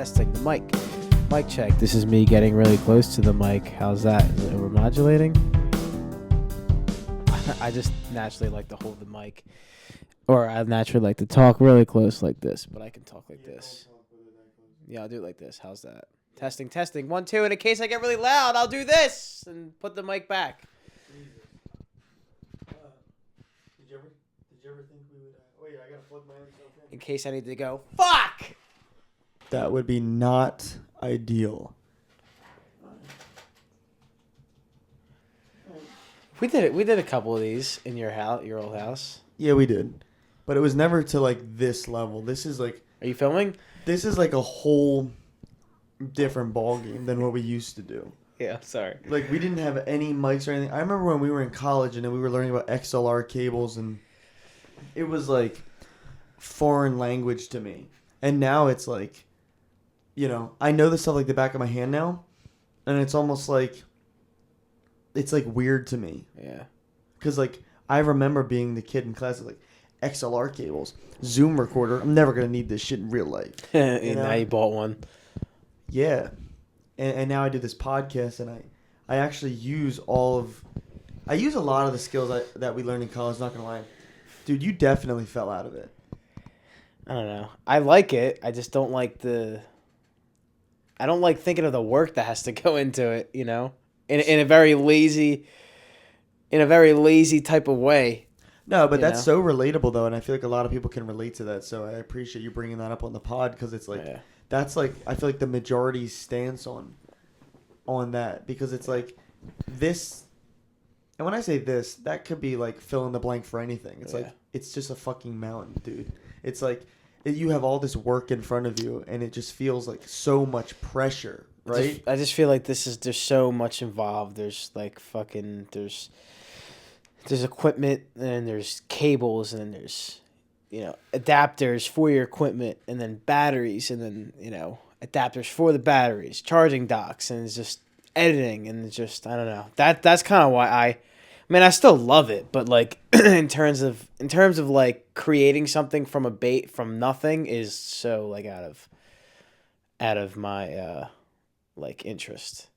testing the mic. Mic check. This is me getting really close to the mic. How's that? Is it overmodulating? I just naturally like to hold the mic. Or I naturally like to talk really close like this, but I can talk like this. Yeah, I'll do it like this. How's that? Testing, testing. 1, 2. And in case I get really loud, I'll do this and put the mic back. Did you ever think we would... wait, I gotta plug my own stuff in. In case I need to go, fuck! That would be not ideal. We did a couple of these in your house, your old house. Yeah, we did. But it was never to, like, this level. This is, like... Are you filming? This is, like, a whole different ballgame than what we used to do. Yeah, sorry. Like, we didn't have any mics or anything. I remember when we were in college and then we were learning about XLR cables, and it was, like, foreign language to me. And now it's, like, you know, I know this stuff like the back of my hand now, and it's almost like, it's, like, weird to me. Yeah. Because, like, I remember being the kid in class, like, XLR cables, Zoom recorder. I'm never going to need this shit in real life. And now you bought one. Yeah. And now I do this podcast, and I actually use I use a lot of the skills that we learned in college, not going to lie. Dude, you definitely fell out of it. I don't know. I like it. I just don't like I don't like thinking of the work that has to go into it, you know? In a very lazy type of way. No, but that's so relatable, though, and I feel like a lot of people can relate to that, so I appreciate you bringing that up on the pod, because it's like, that's like, I feel like the majority's stance on that, because it's like, this, and when I say this, that could be like fill in the blank for anything. It's like, it's just a fucking mountain, dude. It's like, you have all this work in front of you, and it just feels like so much pressure, right? I just feel like there's so much involved. There's like there's equipment, and then there's cables, and then there's, you know, adapters for your equipment, and then batteries, and then, you know, adapters for the batteries, charging docks, and it's just editing, and it's just, I don't know. That's kind of why I mean, I still love it, but like in terms of like creating something from nothing is so like out of my like interest.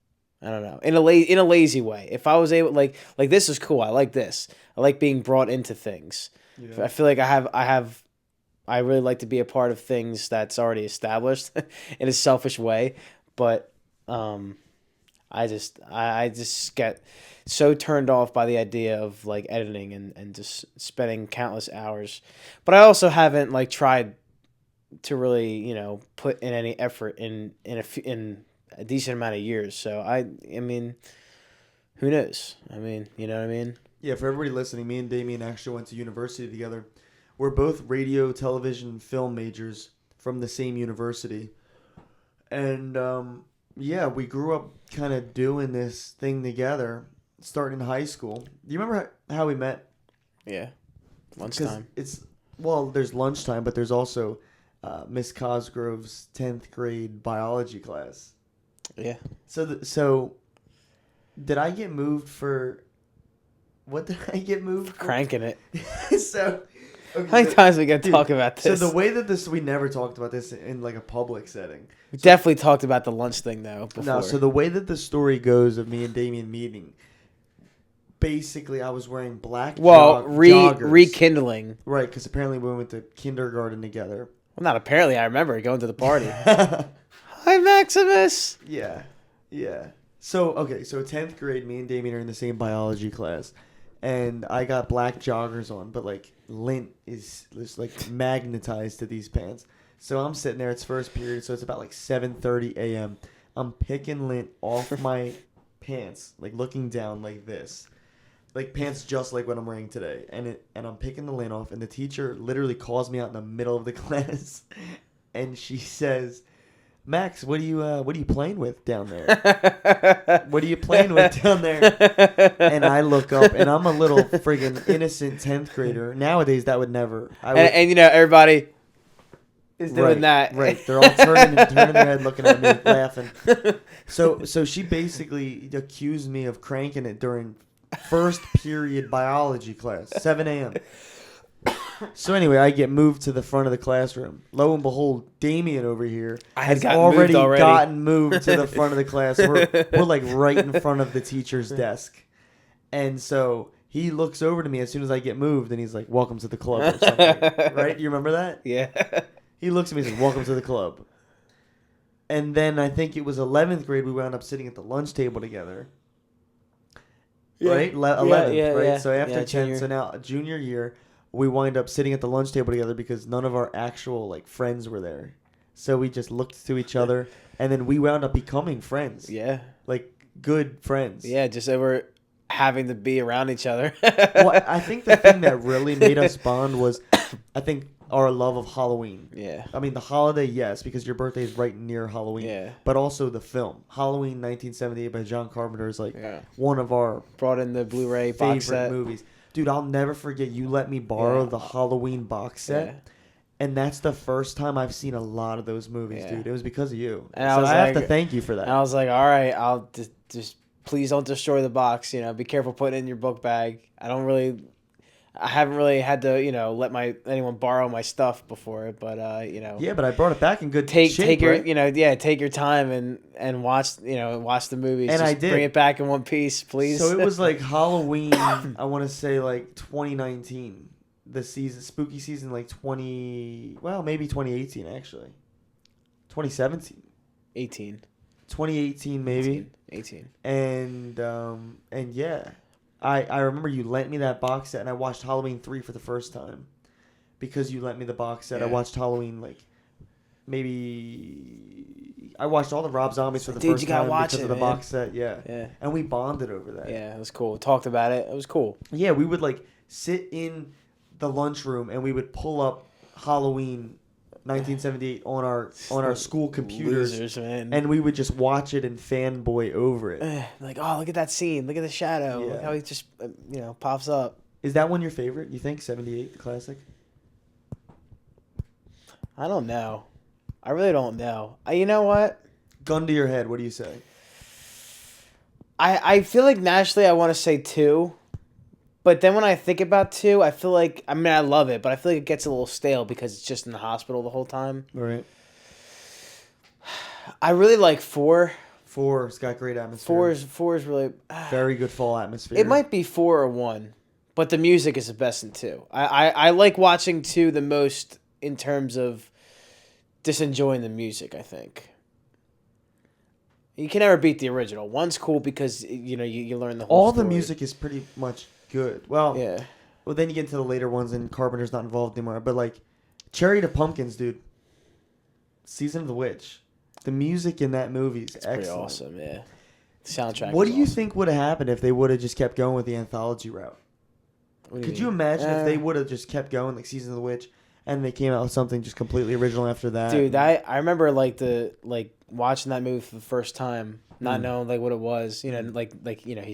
I don't know. In a lazy way. If I was able like this is cool. I like this. I like being brought into things. Yeah. I feel like I really like to be a part of things that's already established in a selfish way, but I just get so turned off by the idea of like editing and just spending countless hours. But I also haven't like tried to really, you know, put in any effort in a decent amount of years. So I mean, who knows? I mean, you know what I mean? Yeah, for everybody listening, me and Damian actually went to university together. We're both radio, television, film majors from the same university. And yeah, we grew up kind of doing this thing together, starting in high school. Do you remember how we met? Yeah. Lunchtime. There's lunchtime, but there's also Miss Cosgrove's 10th grade biology class. Yeah. So did I get moved for... What did I get moved for? Cranking it. So... Okay, how many times we got to talk about this? So the way that we never talked about this in like a public setting. We definitely talked about the lunch thing though before. No, so the way that the story goes of me and Damian meeting, basically I was wearing black joggers. Rekindling. Right, because apparently we went to kindergarten together. Well, not apparently. I remember going to the party. Hi, Maximus. Yeah. So 10th grade, me and Damian are in the same biology class. And I got black joggers on, but like lint is like magnetized to these pants. So I'm sitting there, it's first period, so it's about like 7:30 a.m. I'm picking lint off my pants, like looking down like this. Like pants just like what I'm wearing today. And I'm picking the lint off, and the teacher literally calls me out in the middle of the class, and she says, Max, what are you playing with down there? What are you playing with down there? And I look up, and I'm a little friggin' innocent 10th grader. Nowadays, that would never. And you know, everybody is doing that. Right. They're all turning their head, looking at me, laughing. So she basically accused me of cranking it during first period biology class, 7 a.m. So anyway, I get moved to the front of the classroom. Lo and behold, Damian over here has gotten already moved already. gotten moved to the front of the class. We're like right in front of the teacher's desk. And so he looks over to me as soon as I get moved, and he's like, "Welcome to the club," or something. Right? You remember that? Yeah. He looks at me and says, "Welcome to the club." And then I think it was 11th grade. We wound up sitting at the lunch table together. Yeah. Right? 11th, yeah, right? yeah. So after Yeah, 10th, junior. so now junior year, we wind up sitting at the lunch table together because none of our actual like friends were there. So we just looked to each other, and then we wound up becoming friends. Yeah. Like good friends. Yeah, just over having to be around each other. Well, I think the thing that really made us bond was, I think, our love of Halloween. Yeah. I mean, the holiday, yes, because your birthday is right near Halloween. Yeah. But also the film. Halloween 1978 by John Carpenter is like Yeah. one of our Brought in the Blu-ray favorite box set. movies. Dude, I'll never forget you let me borrow the Halloween box set. Yeah. And that's the first time I've seen a lot of those movies, Yeah. dude. It was because of you. And so I have like- to thank you for that. And I was like, all right, I'll just please don't destroy the box. You know, be careful putting it in your book bag. I haven't really had to, let anyone borrow my stuff before, but Yeah, but I brought it back in good take shape, your right? take your time and watch the movies. And just I did. bring it back in one piece, please. So it was like Halloween, I want to say like 2019, the season, spooky season, like maybe 2018 actually. 2017. 18. 2018 maybe. 18. And yeah. I remember you lent me that box set, and I watched Halloween 3 for the first time. Because you lent me the box set, I Yeah. watched Halloween I watched all the Rob Zombies for the first you gotta time watch because it, of the man. box set, yeah. Yeah. And we bonded over that. Yeah, it was cool. Talked about it. It was cool. Yeah, we would like sit in the lunchroom and we would pull up Halloween 1978 on our school computers, Losers, man. and we would just watch it and fanboy over it. Like, oh, look at that scene. Look at the shadow. Yeah. Look how he just pops up. Is that one your favorite? You think 78, the classic? I don't know. I really don't know. You know what? Gun to your head, what do you say? I feel like naturally I want to say 2. But then when I think about 2, I feel like, I love it, but I feel like it gets a little stale because it's just in the hospital the whole time. All right. I really like 4. 4, it's got great atmosphere. 4 is really... Very good fall atmosphere. It might be 4 or 1, but the music is the best in 2. I like watching 2 the most in terms of just enjoying the music, I think. You can never beat the original. 1's cool because, you learn the whole All story. the music is pretty much good. Well, Yeah. Well, then you get into the later ones, and Carpenter's not involved anymore. But like, Cherry to Pumpkins, dude. Season of the Witch. The music in that movie is excellent. Pretty awesome, yeah. The soundtrack. What do is you awesome. think would have happened if they would have just kept going with the anthology route? What do Could mean? you imagine if they would have just kept going, like Season of the Witch, and they came out with something just completely original after that? Dude, I remember watching that movie for the first time, not knowing what it was. He's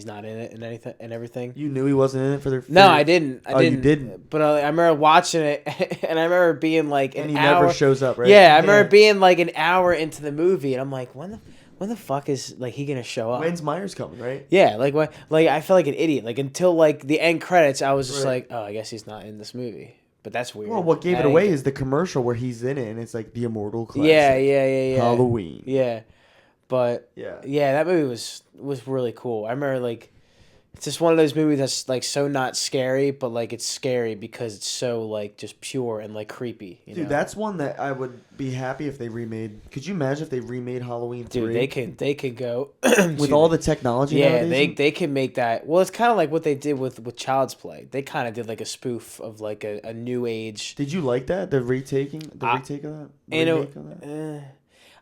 not in it and anything and everything. You knew he wasn't in it for their. No, I didn't. You didn't. But I remember watching it, and I remember being like And an he hour. never shows up, right? Yeah, I remember being like an hour into the movie, and I'm like, when the fuck is he gonna show up? When's Myers coming, right? Yeah, what? I felt like an idiot. Until the end credits, I was just Right. like, oh, I guess he's not in this movie. But that's weird. Well, what gave I it didn't away get- is the commercial where he's in it, and it's like the immortal classic. Yeah. Halloween. Yeah, but Yeah. that movie was really cool. I remember it's just one of those movies that's so not scary, but it's scary because it's so just pure and creepy. You Dude, know? that's one that I would be happy if they remade. Could you imagine if they remade Halloween 3? Dude, they could go with all the technology yeah, nowadays? they can make that. Well, it's kind of like what they did with Child's Play. They kind of did a spoof of a new age. Did you like that? The retake of that? Remake of that?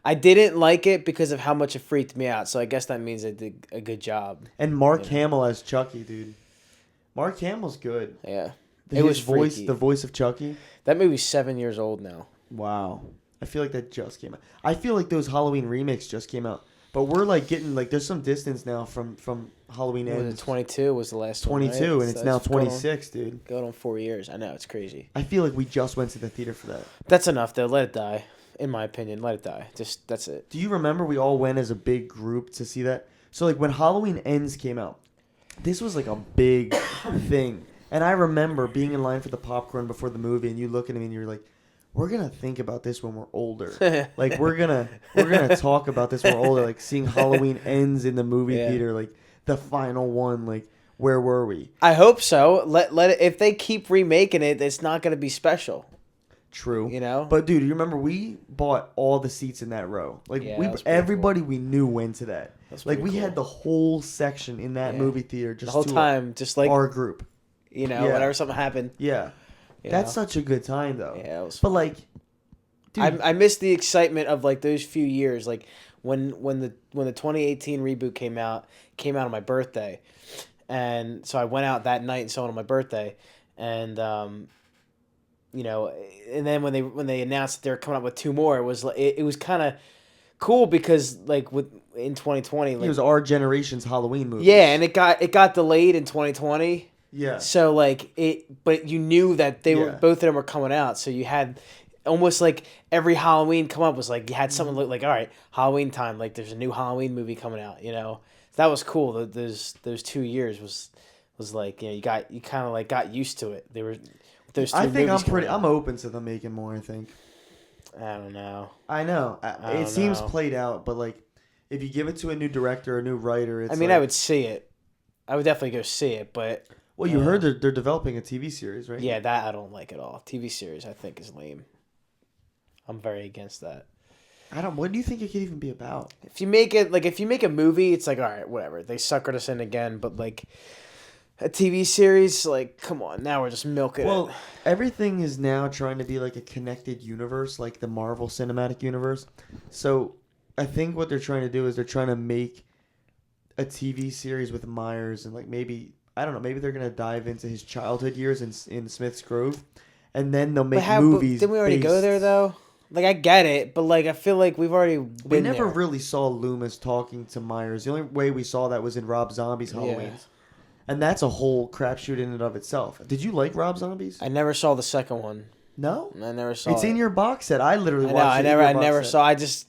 I didn't like it because of how much it freaked me out. So I guess that means they did a good job. And Mark Hamill as Chucky, dude. Mark Hamill's good. Yeah, His was voice, freaky. the voice of Chucky. That movie's 7 years old now. Wow. I feel like that just came out. I feel like those Halloween remakes just came out. But we're getting there's some distance now from Halloween Was ends. it 22 was the last 22 one, right? and it's So now that's going on- 26, dude. Going on 4 years. I know, it's crazy. I feel like we just went to the theater for that. That's enough though. Let it die. In my opinion, let it die. Just that's it. Do you remember we all went as a big group to see that? So when Halloween Ends came out, this was a big thing. And I remember being in line for the popcorn before the movie, and you look at me and you're like, "We're gonna think about this when we're older. Like we're gonna talk about this when we're older. Like seeing Halloween ends in the movie Yeah. theater, like the final one. Like where were we? I hope so. Let it, if they keep remaking it, it's not going to be special. True. You know? But dude, you remember we bought all the seats in that row. Like Yeah, we that was pretty everybody we knew went to that. That's Like pretty we cool. had the whole section in that Yeah. movie theater just The whole to time, just like, our group. you know, Yeah. whenever something happened. Yeah. You That's know? such a good time though. Yeah, it was But fun. like dude, I miss the excitement of like those few years, like when the 2018 reboot came out on my birthday, and so I went out that night and saw it on my birthday, and you know, and then when they announced that they were coming up with two more, it was kind of cool because like in 2020, it like was our generation's Halloween movie. yeah, and it got delayed in 2020. Yeah. So like but you knew that they were Yeah. both of them were coming out, so you had almost like every Halloween come up was like you had something Mm-hmm. like all right, Halloween time, like there's a new Halloween movie coming out, you know. That was cool. Those 2 years was like, you know, you kind of like got used to it. They were those two I think movies coming out. I'm open to them making more, I think. I don't know. I know. I It don't seems know. played out, but like if you give it to a new director, a new writer, it's I mean, like, I would see it. I would definitely go see it, but well, you heard they're developing a TV series, right? yeah, that I don't like at all. TV series I think is lame. I'm very against that. I don't. What do you think it could even be about? If you make a movie, it's like all right, whatever. They suckered us in again, but like a TV series, like come on, now we're just milking Well, it. everything is now trying to be like a connected universe, like the Marvel Cinematic Universe. So I think what they're trying to do is they're trying to make a TV series with Myers, and like maybe I don't know, maybe they're gonna dive into his childhood years in Smith's Grove, and then they'll make movies. Didn't we already go based- there though? Like I get it, but like I feel like we've already been We never there. really saw Loomis talking to Myers. The only way we saw that was in Rob Zombie's Halloween. Yeah. And that's a whole crapshoot in and of itself. Did you like Rob Zombies? I never saw the second one. No? I never saw. It's it. in your box set. I literally I know. watched I it. never. in I your box never set. saw.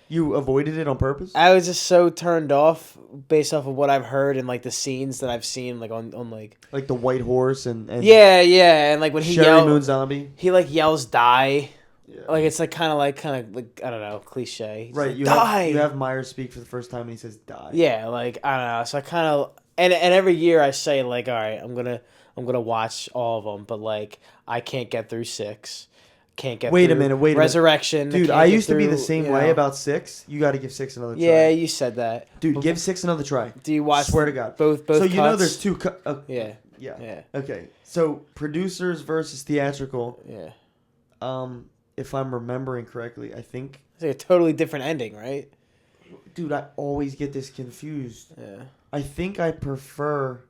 You avoided it on purpose? I was just so turned off based off of what I've heard and like the scenes that I've seen like on like. Like the White Horse and Yeah, and like when he Sherry Moon Zombie. he like yells "die." Yeah. Like it's like kind of like I don't know, cliche. He's Right, like, you die. have Myers speak for the first time and he says die. Yeah, like I don't know. So I kind of and every year I say like, all right, I'm gonna watch all of them, but like I can't get through 6. Can't get. Wait a through minute, wait a minute. Resurrection, Dude, can't I get used to be the through, same you way know. about 6. You got to give 6 another try. Yeah, you said that. Dude, give 6 another try. Do you watch? Swear to God. Both. So you know cuts? there's 2 Yeah. yeah. Yeah. Okay. So producers versus theatrical. Yeah. If I'm remembering correctly, I think It's like a totally different ending, right? dude, I always get this confused. Yeah. I think I prefer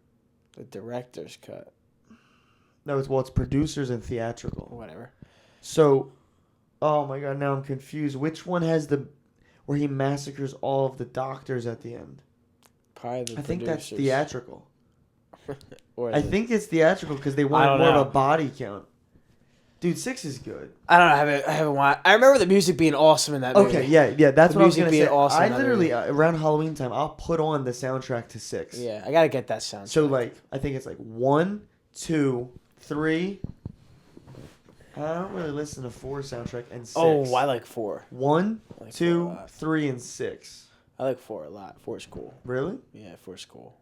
The director's cut. no, it's producers and theatrical. Whatever. So, oh my god, now I'm confused. Which one has where he massacres all of the doctors at the end? Probably the I think that's producers. theatrical. Or I think it's theatrical because they want don't more know. of a body count. Dude, 6 is good. I don't know. I haven't watched. I remember the music being awesome in that movie. Okay, yeah, that's The what I was music gonna being say. awesome I in that literally movie. around Halloween time, I'll put on the soundtrack to 6. Yeah, I gotta get that sound. So like, I think it's like 1, 2, 3. I don't really listen to 4 soundtrack and 6. Oh, I like 4. 1, I like 4 a 2, lot. 3, and 6. I like 4 a lot. 4 is cool. Really? Yeah, 4 is cool.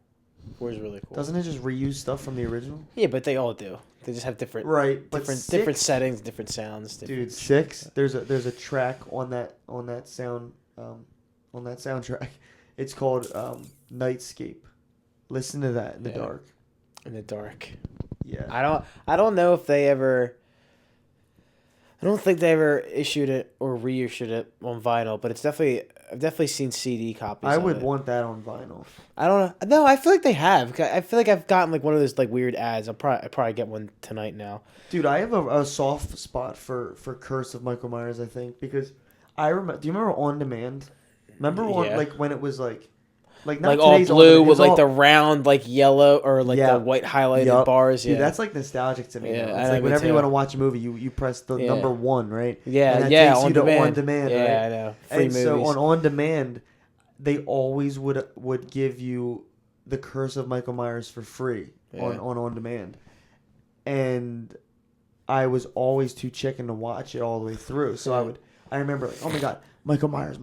4 is really cool. Doesn't it just reuse stuff from the original? Yeah, but they all do. They just have different, Right, but different 6 settings, different sounds. Different Dude, 6. There's a track on that sound on that soundtrack. It's called Nightscape. Listen to that in the Yeah. dark. in the dark. Yeah. I don't know if they ever. I don't think they ever issued it or reissued it on vinyl, but I've definitely seen CD copies. I of would it. want that on vinyl. I don't know. No, I feel like they have. I feel like I've gotten like one of those like weird ads. I probably get one tonight now. Dude, I have a soft spot for Curse of Michael Myers, I think, because I remember. Do you remember On Demand? Remember Yeah. like when it was like not Like all today's On blue Demand, it with was like the all- round like yellow or like Yeah. the white highlighted Yup. bars. Yeah, Dude, that's like nostalgic to me. Yeah, now. I It's know, like me whenever you too. want to watch a movie, you press the Yeah. number 1, right? yeah, And that yeah. takes On you to demand. On Demand, Yeah, right? I know. Free And movies. so on Demand, they always would give you the Curse of Michael Myers for free Yeah. on Demand. and I was always too chicken to watch it all the way through. So I remember like, oh my god, Michael Myers,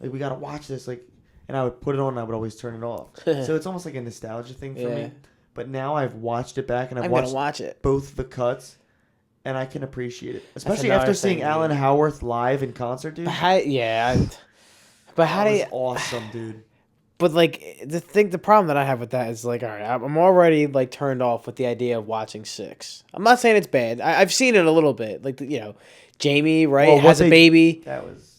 like we gotta watch this, like, and I would put it on and I would always turn it off. So it's almost like a nostalgia thing for me. But now I've watched it back and I'm gonna watch it. Both the cuts, and I can appreciate it, especially after seeing Alan Howarth live in concert, dude. But how do you? Awesome, dude. But like the problem that I have with that is like, all right, I'm already like turned off with the idea of watching 6. I'm not saying it's bad. I've seen it a little bit, like Jamie has a baby. That was.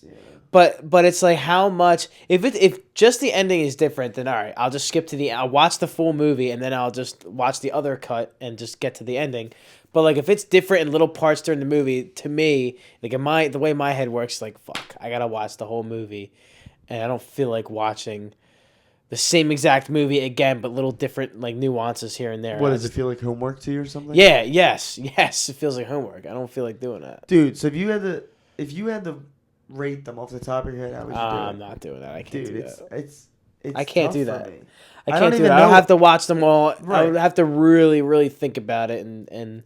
But it's like how much if just the ending is different, then all right, I'll just skip to I'll watch the full movie and then I'll just watch the other cut and just get to the ending. But like if it's different in little parts during the movie, to me, like the way my head works, like fuck, I gotta watch the whole movie, and I don't feel like watching the same exact movie again, but little different like nuances here and there. What does it feel like, homework to you or something? Yeah, yes, it feels like homework. I don't feel like doing that, dude. So if you had to rate them off the top of your head, how would you do it? I'm not doing that. I can't do that. It's I can't do that. I can't do that. I have to watch them all. Right. I would have to really, really think about it. And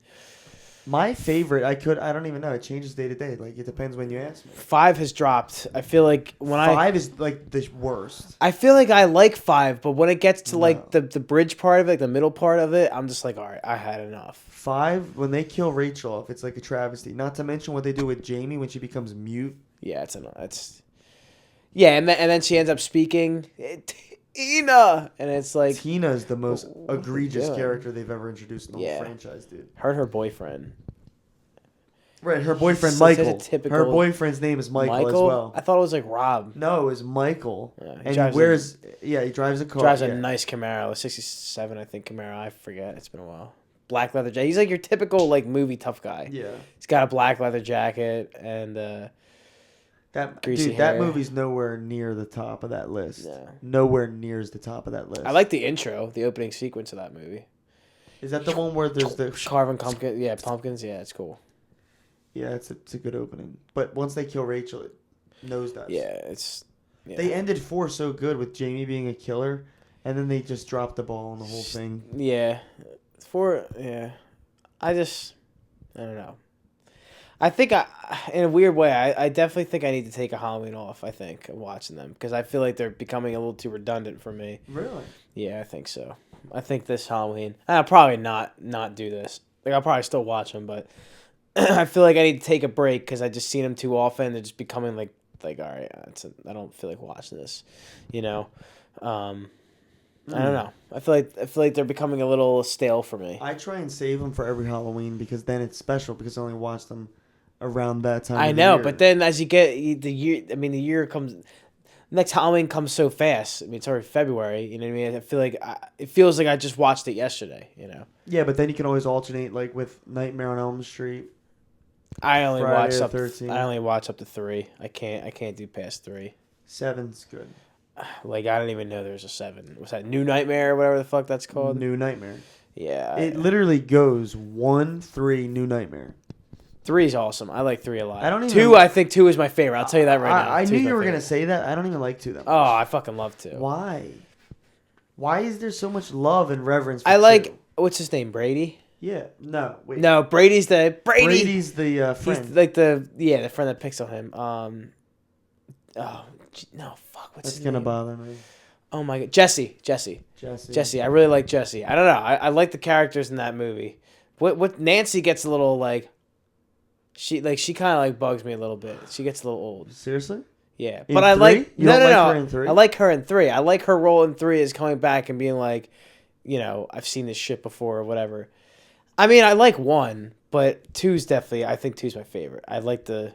my favorite, I don't even know. It changes day to day. Like, it depends when you ask me. 5 has dropped. I feel like five is like the worst. I feel like I like 5, but when it gets to like the bridge part of it, like the middle part of it, I'm just like, all right, I had enough. 5, when they kill Rachel off, it's like a travesty. Not to mention what they do with Jamie when she becomes mute. Yeah, and then she ends up speaking. Tina, and it's like Tina's the most egregious character they've ever introduced in the whole franchise, dude. Her boyfriend. Right, her boyfriend Michael. Her boyfriend's name is Michael as well. I thought it was like Rob. No, it was Michael. Yeah, he drives a car. Drives a nice Camaro, a '67, I think Camaro. I forget. It's been a while. Black leather jacket. He's like your typical like movie tough guy. Yeah. He's got a black leather jacket and that movie's nowhere near the top of that list. Yeah. Nowhere near the top of that list. I like the intro, the opening sequence of that movie. Is that the one where there's the carving pumpkin? Yeah, pumpkins. Yeah, it's cool. Yeah, it's a good opening. But once they kill Rachel, it nosedives. Yeah, They ended 4 so good with Jamie being a killer, and then they just dropped the ball on the whole thing. Yeah, 4. Yeah, I don't know. I think in a weird way, I definitely think I need to take a Halloween off. I think watching them because I feel like they're becoming a little too redundant for me. Really? Yeah, I think so. I think this Halloween, I'll probably not do this. Like I'll probably still watch them, but I feel like I need to take a break because I just seen them too often. They're just becoming like all right, I don't feel like watching this, I don't know. I feel like they're becoming a little stale for me. I try and save them for every Halloween because then it's special because I only watch them around that time. I know, but then as you get the year, the year comes. Next Halloween comes so fast. It's already February. You know what I mean? I feel like it feels like I just watched it yesterday. Yeah, but then you can always alternate, like with Nightmare on Elm Street. I only Friday watch the 13th. I only watch up to 3. I can't do past 3. 7's good. Like I didn't even know there was a 7. Was that New Nightmare or whatever the fuck that's called? New Nightmare. Yeah. It literally goes 1, 3, New Nightmare. 3 is awesome. I like 3 a lot. I don't even 2, I think 2 is my favorite. I'll tell you that right now. I knew you were gonna say that. I don't even like 2 that much. Oh, I fucking love 2. Why? Why is there so much love and reverence for I like 2? What's his name? Brady? Yeah. No. Wait. No, Brady's the Brady's the friend. He's like the friend that picks on him. No, fuck. What's his name? That's gonna bother me. Oh my god, Jesse. I really like Jesse. I don't know. I like the characters in that movie. What Nancy gets a little like. She kind of like bugs me a little bit. She gets a little old. Seriously? Yeah, in but I 3? like You no. Like her in 3? I like her in 3. I like her role in 3 is coming back and being like, I've seen this shit before or whatever. I mean, I like 1, but 2's definitely. I think 2's my favorite. I like the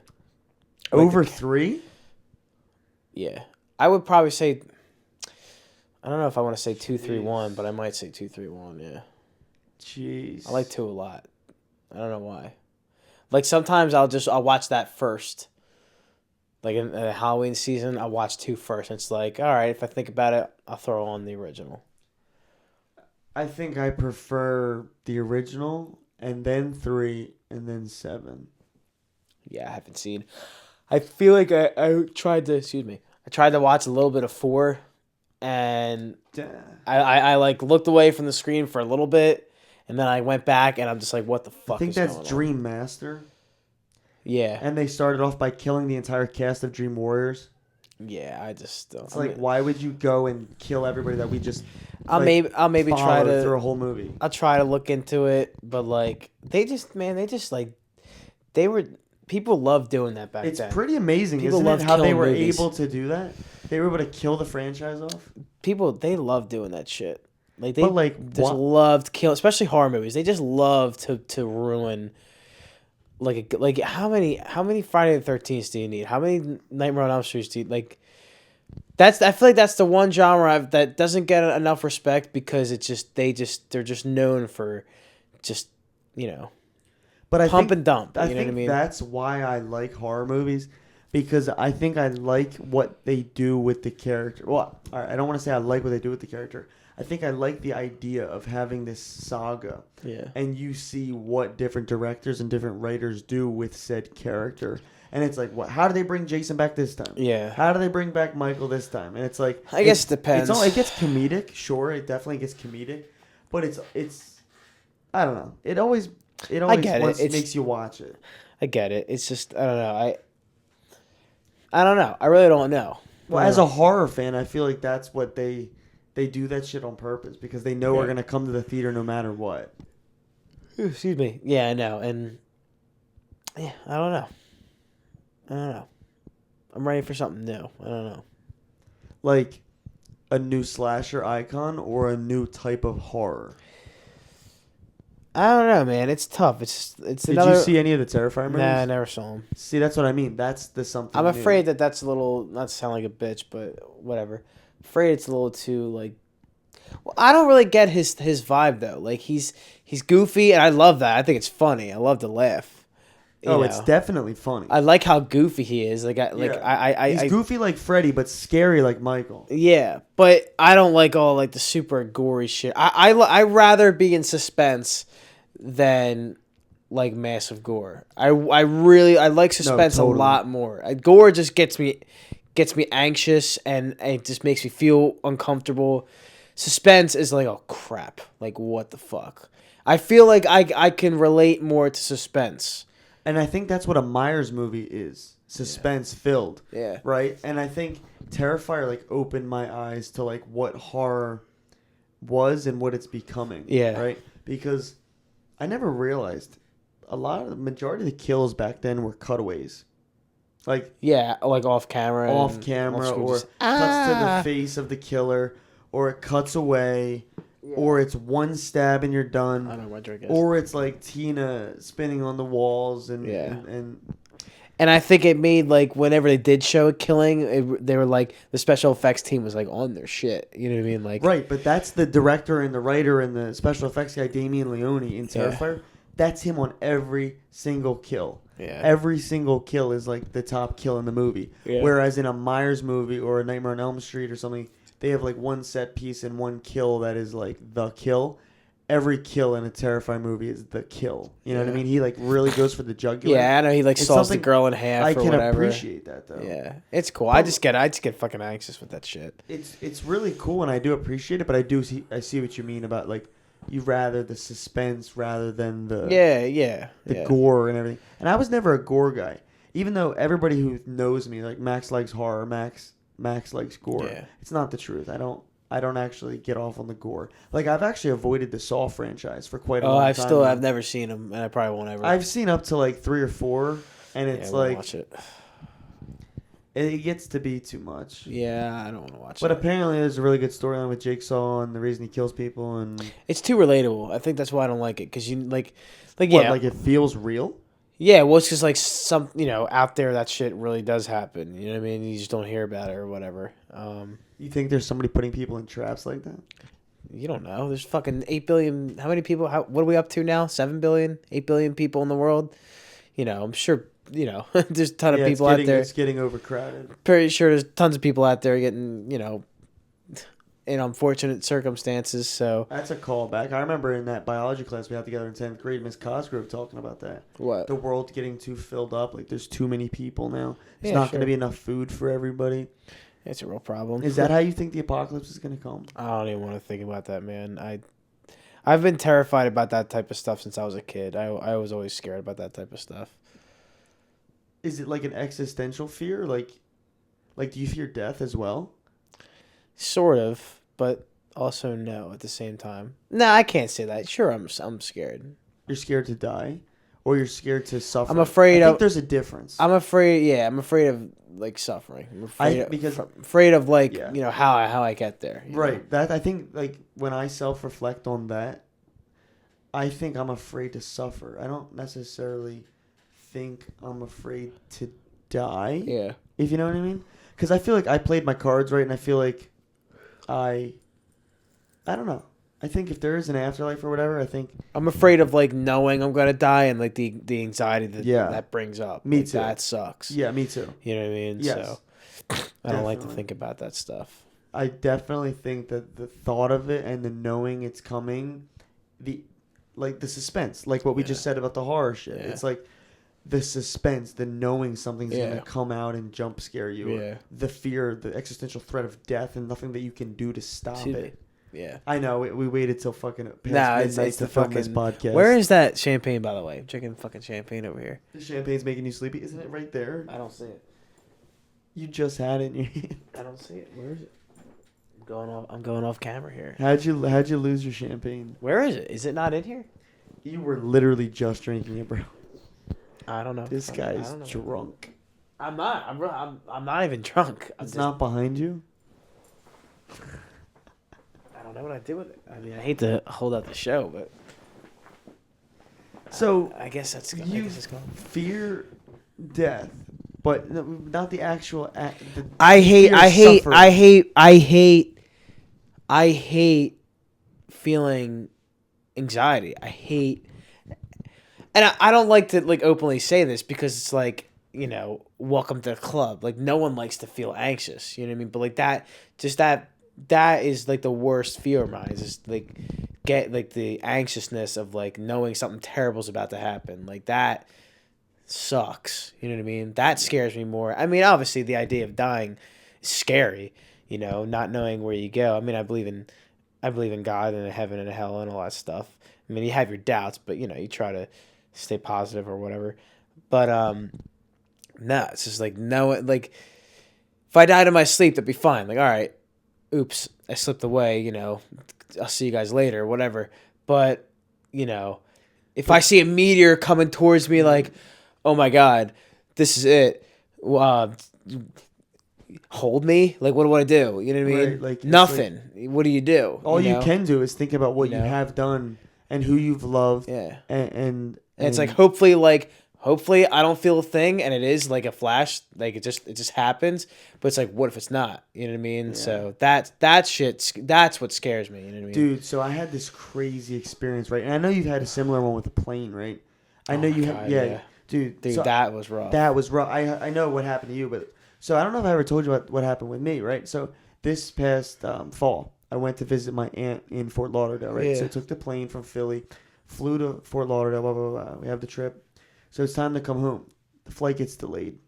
over 3. Yeah, I would probably say. I don't know if I want to say 2, 3, 1, but I might say 2, 3, 1. Yeah. Jeez. I like 2 a lot. I don't know why. Like sometimes I'll watch that first. Like in the Halloween season, I'll watch 2 first. And it's like, all right, if I think about it, I'll throw on the original. I think I prefer the original and then 3 and then 7. Yeah, I haven't seen. I feel like I tried to. Excuse me. I tried to watch a little bit of 4, and I like looked away from the screen for a little bit. And then I went back, and I'm just like, what the I fuck think is that's going on? Dream Master. Yeah. And they started off by killing the entire cast of Dream Warriors. Yeah, I just don't. It's like, why would you go and kill everybody that we just I'll maybe try to through a whole movie? I'll try to look into it, but like they just like they were people loved doing that back It's then. pretty amazing, People isn't it? love How they killing were movies. able to do that. They were able to kill the franchise off. People they love doing that shit. Like they But like, just loved kill, especially horror movies. They just love to ruin. Like how many Friday the 13th do you need? How many Nightmare on Elm Street do you like? I feel like that's the one genre that doesn't get enough respect because they're just known for just but pump and dump. I You know what I think mean? that's why I like horror movies, because I think I like what they do with the character. Well, all right, I don't want to say I like what they do with the character. I think I like the idea of having this saga. Yeah. And you see what different directors and different writers do with said character. And it's like, what? How do they bring Jason back this time? Yeah. How do they bring back Michael this time? And it's like, I guess it depends. It gets comedic, sure. It definitely gets comedic, but it's I don't know. It always makes you watch it. I get it. It's just I don't know. I don't know. I really don't know. Well, as a horror fan, I feel like that's what they do that shit on purpose because they know we're gonna come to the theater no matter what. Excuse me. Yeah, I know, and yeah, I don't know. I'm ready for something new. I don't know. Like a new slasher icon or a new type of horror. I don't know, man. It's tough. It's Did another. you see any of the Terrifier movies? Nah, I never saw them. See, that's what I mean. That's the something. I'm new. afraid that's a little not to sound like a bitch, but whatever. Afraid it's a little too like. Well, I don't really get his vibe though. Like he's goofy, and I love that. I think it's funny. I love to laugh. It's definitely funny. I like how goofy he is. He's goofy like Freddy, but scary like Michael. Yeah, but I don't like all like the super gory shit. I rather be in suspense than like massive gore. I like suspense a lot more. Gore just gets me anxious and it just makes me feel uncomfortable. Suspense is like, oh crap, like what the fuck. I feel like I can relate more to suspense. And I think that's what a Myers movie is. Suspense filled. Yeah. Right? And I think Terrifier like opened my eyes to like what horror was and what it's becoming. Yeah. Right? Because I never realized the majority of the kills back then were cutaways. Like like off camera or cuts to the face of the killer, or it cuts away. Yeah. Or it's one stab and you're done. I don't know what drink is. Or it's like Tina spinning on the walls and I think it made like whenever they did show a killing, they were like the special effects team was like on their shit. You know what I mean? Like right, but that's the director and the writer and the special effects guy Damian Sereni in Terrifier. Yeah. That's him on every single kill. Yeah. Every single kill is like the top kill in the movie. Yeah. Whereas in a Myers movie or a Nightmare on Elm Street or something, they have like one set piece and one kill that is like the kill. Every kill in a Terrifier movie is the kill. You know what I mean? He like really goes for the jugular. Yeah, I know he like saws the girl in half or whatever. I can appreciate that though. Yeah, it's cool. I just get fucking anxious with that shit. It's really cool and I do appreciate it, but I see what you mean about like you rather the suspense rather than the gore and everything. And I was never a gore guy, even though everybody who knows me like Max likes horror, Max likes gore. Yeah. It's not the truth. I don't actually get off on the gore. Like I've actually avoided the Saw franchise for quite a long time. I've never seen them, and I probably won't ever. I've seen up to like 3 or 4, and it's like watch it. It gets to be too much. Yeah, I don't want to watch it. But apparently, there's a really good storyline with Jigsaw and the reason he kills people, and it's too relatable. I think that's why I don't like it because you like it feels real. Yeah, well, it's just like some, out there that shit really does happen. You know what I mean? You just don't hear about it or whatever. You think there's somebody putting people in traps like that? You don't know. There's fucking 8 billion. How many people? What are we up to now? 7 billion? 8 billion people in the world? I'm sure, there's a ton of people out there. It's getting overcrowded. Pretty sure there's tons of people out there getting, in unfortunate circumstances. So that's a callback. I remember in that biology class we had together in 10th grade, Miss Cosgrove talking about that. What? The world's getting too filled up. Like there's too many people now. There's not going to be enough food for everybody. It's a real problem. Is that how you think the apocalypse is going to come? I don't even want to think about that, man. I've been terrified about that type of stuff since I was a kid. I was always scared about that type of stuff. Is it like an existential fear? Like do you fear death as well? Sort of, but also no at the same time. No, I can't say that. Sure, I'm scared. You're scared to die, or you're scared to suffer. I'm afraid I think of. there's a difference. I'm afraid. Yeah, I'm afraid of like suffering. I'm afraid of like Yeah. how I get there. Right. know? That I think like when I self-reflect on that, I think I'm afraid to suffer. I don't necessarily think I'm afraid to die. Yeah. If you know what I mean? Because I feel like I played my cards right, and I feel like I don't know. I think if there is an afterlife or whatever, I think I'm afraid of like knowing I'm gonna die and like the anxiety that brings up. Me like, too. That sucks. Yeah, me too. You know what I mean? Yes. So I don't like to Definitely. think about that stuff. I definitely think that the thought of it and the knowing it's coming, the suspense, like what we just said about the horror shit. Yeah. It's like the suspense, the knowing something's Yeah. gonna come out and jump scare you. Yeah. The fear, the existential threat of death, and nothing that you can do to stop it. Yeah. I know we waited till fucking past It's midnight to the film this fucking. podcast. Where is that champagne, by the way? I'm drinking fucking champagne over here. The champagne's making you sleepy? Isn't it right there? I don't see it. You just had it in your hand. I don't see it. Where is it? I'm going off camera here. How'd you lose your champagne? Where is it? Is it not in here? You were literally just drinking it, bro. I don't know. This I guy's don't know. drunk. I'm not. I'm not even drunk. It's not behind you? I don't know what I did with it. I mean, I hate to hold out the show, but So I guess that's I you guess it's gone. fear death, but not the actual act. I hate feeling anxiety. I hate, and I don't like to like openly say this because it's like, welcome to the club. Like no one likes to feel anxious. You know what I mean? But like that is like the worst fear of mine. Is just like get like the anxiousness of like knowing something terrible is about to happen. Like that sucks. You know what I mean? That scares me more. I mean, obviously the idea of dying is scary. Not knowing where you go. I mean, I believe in God and a heaven and a hell and all that stuff. I mean, you have your doubts, but you try to stay positive or whatever. But no, it's just like no, like if I died in my sleep, that'd be fine. Like, all right, oops, I slipped away. I'll see you guys later, whatever. But if I see a meteor coming towards me, like, oh my God, this is it. Hold me, like, what do I do? You know what I mean? Right, like, nothing. What do you do? All you can do is think about what you know? have done and who you've loved. Yeah. And it's like hopefully I don't feel a thing, and it is like a flash, like it just happens. But it's like, what if it's not? You know what I mean? Yeah. So that's what scares me. You know what I mean? Dude, so I had this crazy experience, right? And I know you've had a similar one with a plane, right? I know you had, yeah, dude. Dude, that was rough. That was rough. I know what happened to you, but so I don't know if I ever told you what happened with me, right? So this past fall, I went to visit my aunt in Fort Lauderdale, right? Yeah. So I took the plane from Philly, flew to Fort Lauderdale, blah, blah, blah. We have the trip. So it's time to come home. The flight gets delayed.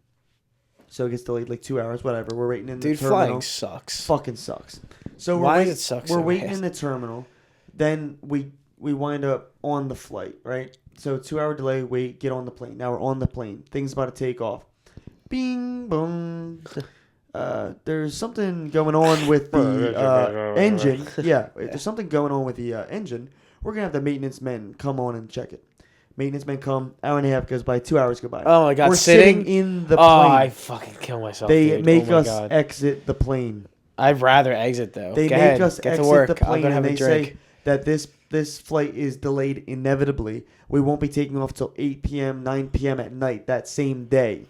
So it gets delayed like 2 hours, whatever. We're waiting in the terminal. Dude, flying sucks. Fucking sucks. So Why does it suck so we're waiting bad? in the terminal. Then we wind up on the flight, right? So 2 hour delay, wait, get on the plane. Now we're on the plane. Thing's about to take off. Bing, boom. There's something going on with the engine. Yeah, there's something going on with the engine. We're going to have the maintenance men come on and check it. Maintenance men come, hour and a half goes by, 2 hours go by. Oh my God, we're sitting in the Oh, plane. I fucking kill myself. They dude. make Oh my us God. exit the plane. I'd rather exit though. They Go make ahead. us Get exit to work. the I'm plane, gonna have and a they drink. say that this flight is delayed inevitably. We won't be taking off till 8 p.m., 9 p.m. at night that same day,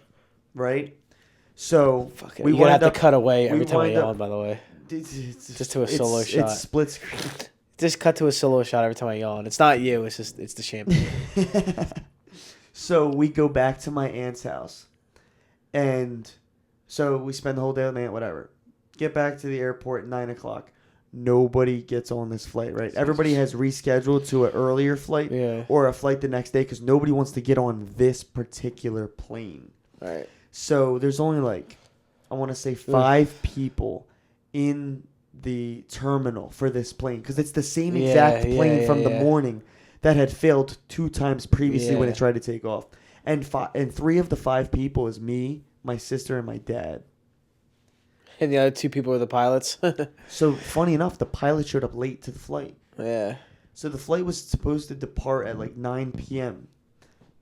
right? So Fuck it. we You're gonna have wind to cut away we every time I wind yawn, up- by the way. Just to a solo shot. It's split screen. Just cut to a solo shot every time I yawn. It's not you. It's the champagne. So we go back to my aunt's house, and so we spend the whole day with my aunt, whatever. Get back to the airport at 9 o'clock. Nobody gets on this flight, right? Everybody has rescheduled to an earlier flight Yeah. or a flight the next day because nobody wants to get on this particular plane. All right. So there's only like, I want to say 5 people in the terminal for this plane because it's the same exact plane from the morning that had failed 2 times previously when it tried to take off. And 3 of the 5 people is me, my sister, and my dad. And the other 2 people are the pilots. So funny enough, the pilot showed up late to the flight. Yeah. So the flight was supposed to depart at like 9 p.m.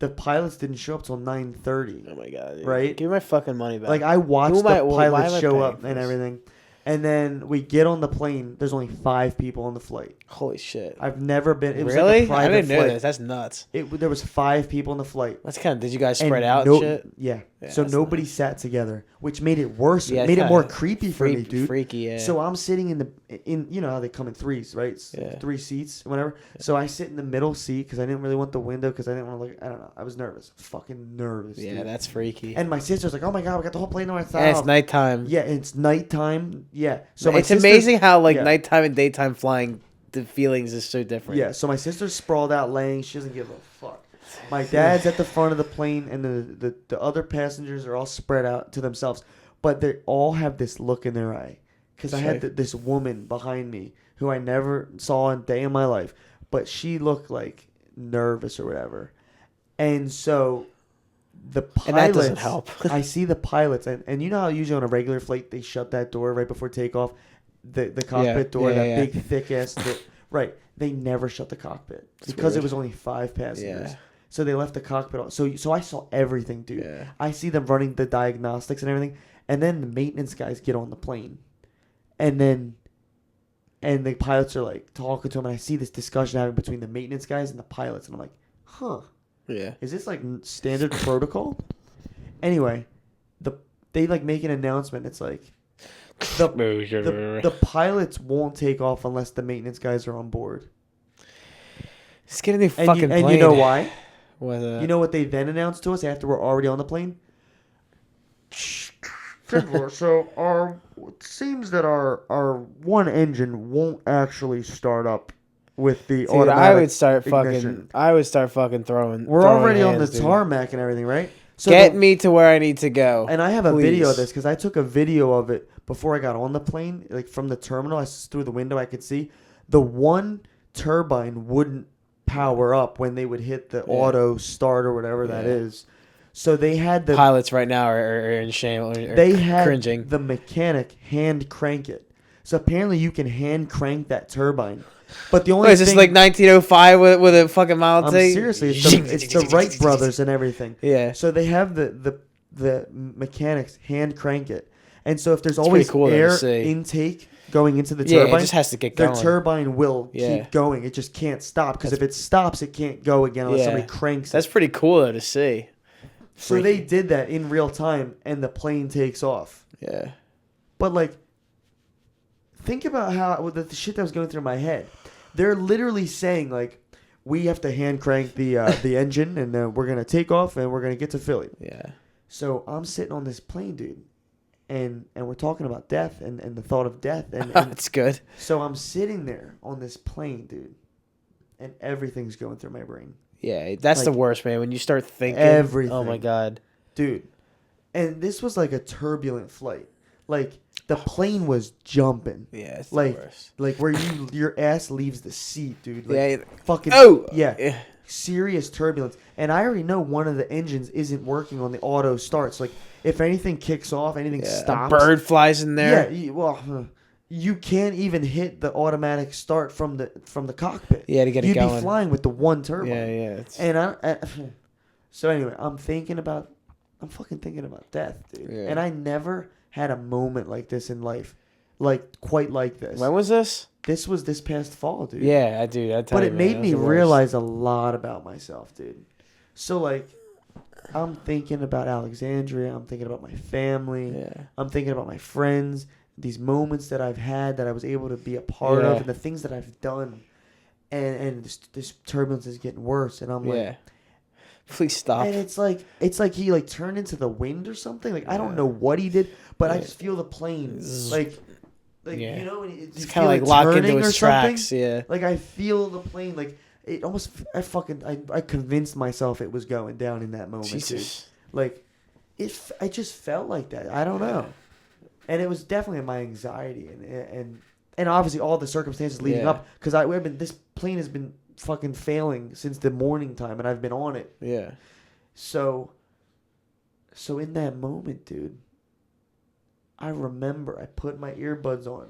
The pilots didn't show up till 9:30. Oh my god! Dude. Right? Give me my fucking money back. Like I watched the pilots show up and this? everything, and then we get on the plane. There's only 5 people on the flight. Holy shit! I've never been. It was really? like a private I didn't know flight. this. That's nuts. There was 5 people on the flight. That's kind of. Did you guys spread out and shit? Yeah. So nobody sat together, which made it worse. Yeah, it made it more creepy for me, dude. Freaky, yeah. So I'm sitting in you know how they come in 3s, right? Yeah. 3 seats, whatever. Yeah. So I sit in the middle seat because I didn't really want the window because I didn't want to look. I don't know. I was nervous. Fucking nervous. Yeah, dude. That's freaky. And my sister's like, "Oh my god, we got the whole plane on our And it's nighttime. Yeah, it's nighttime. Yeah. So it's amazing how nighttime and daytime flying, the feelings is so different. Yeah. So my sister's sprawled out laying. She doesn't give a fuck. My dad's at the front of the plane, and the other passengers are all spread out to themselves. But they all have this look in their eye. Because I had this woman behind me who I never saw a day in my life. But she looked like nervous or whatever. And so the pilots... And that doesn't help. I see the pilots. And you know how usually on a regular flight they shut that door right before takeoff? The cockpit door, big thick-ass door. Right. They never shut the cockpit. Because it was only 5 passengers. Yeah. So they left the cockpit. So I saw everything, dude. Yeah. I see them running the diagnostics and everything. And then the maintenance guys get on the plane. And the pilots are like talking to them. And I see this discussion happening between the maintenance guys and the pilots. And I'm like, huh. Yeah. Is this like standard protocol? Anyway, they like make an announcement. It's like the pilots won't take off unless the maintenance guys are on board. Just get a new fucking plane. And you know why? You know what they then announced to us after we're already on the plane? So it seems that our one engine won't actually start up with the automatic I would start fucking throwing. We're already on the tarmac and everything, right? So get me to where I need to go. And I have a video of this because I took a video of it before I got on the plane, like from the terminal. Through the window, I could see the one turbine wouldn't power up when they would hit the auto start or whatever that is. So they had the pilots right now are in shame. They had cringing. The mechanic hand crank it. So apparently you can hand crank that turbine. But the only is this like 1905 with a fucking Model T? Seriously, it's the Wright brothers and everything. Yeah. So they have the mechanics hand crank it, and so if there's always air intake going into the turbine, it just has to get going. The turbine will keep going. It just can't stop because if it stops, it can't go again unless somebody cranks it. That's pretty cool though to see. So they did that in real time, and the plane takes off. Yeah. But like, think about how the shit that was going through my head. They're literally saying like, we have to hand crank the engine, and then we're gonna take off, and we're gonna get to Philly. Yeah. So I'm sitting on this plane, dude, and we're talking about death and the thought of death. And that's good. So I'm sitting there on this plane, dude, and everything's going through my brain. Yeah, that's the worst, man. When you start thinking everything. Oh my god, dude. And this was like a turbulent flight. Like the plane was jumping. Yeah, it's like, the worst. Like where your ass leaves the seat, dude. Like, yeah. Fucking. Oh. Yeah. Serious turbulence. And I already know one of the engines isn't working on the auto starts. Like if anything kicks off, anything stops. A bird flies in there. Yeah. Well. You can't even hit the automatic start from the cockpit. Yeah, to get it going. You'd be flying with the one turbine. Yeah. And so anyway, I'm fucking thinking about death, dude. Yeah. And I never had a moment like this in life, like quite like this. When was this? This was this past fall, dude. Yeah, I do. But it made me realize a lot about myself, dude. So like, I'm thinking about Alexandria. I'm thinking about my family. Yeah. I'm thinking about my friends. These moments that I've had that I was able to be a part of, and the things that I've done, and this turbulence is getting worse, and I'm like, please stop. And it's like he like turned into the wind or something. Like I don't know what he did, but I just feel the plane like you know, it's kind of like locked into its tracks. Yeah, like I feel the plane like it almost. I convinced myself it was going down in that moment. Jesus, dude. Like I just felt like that. I don't know. And it was definitely my anxiety, and and obviously all the circumstances leading Yeah. up, because this plane has been fucking failing since the morning time, and I've been on it. Yeah. So in that moment, dude, I remember I put my earbuds on,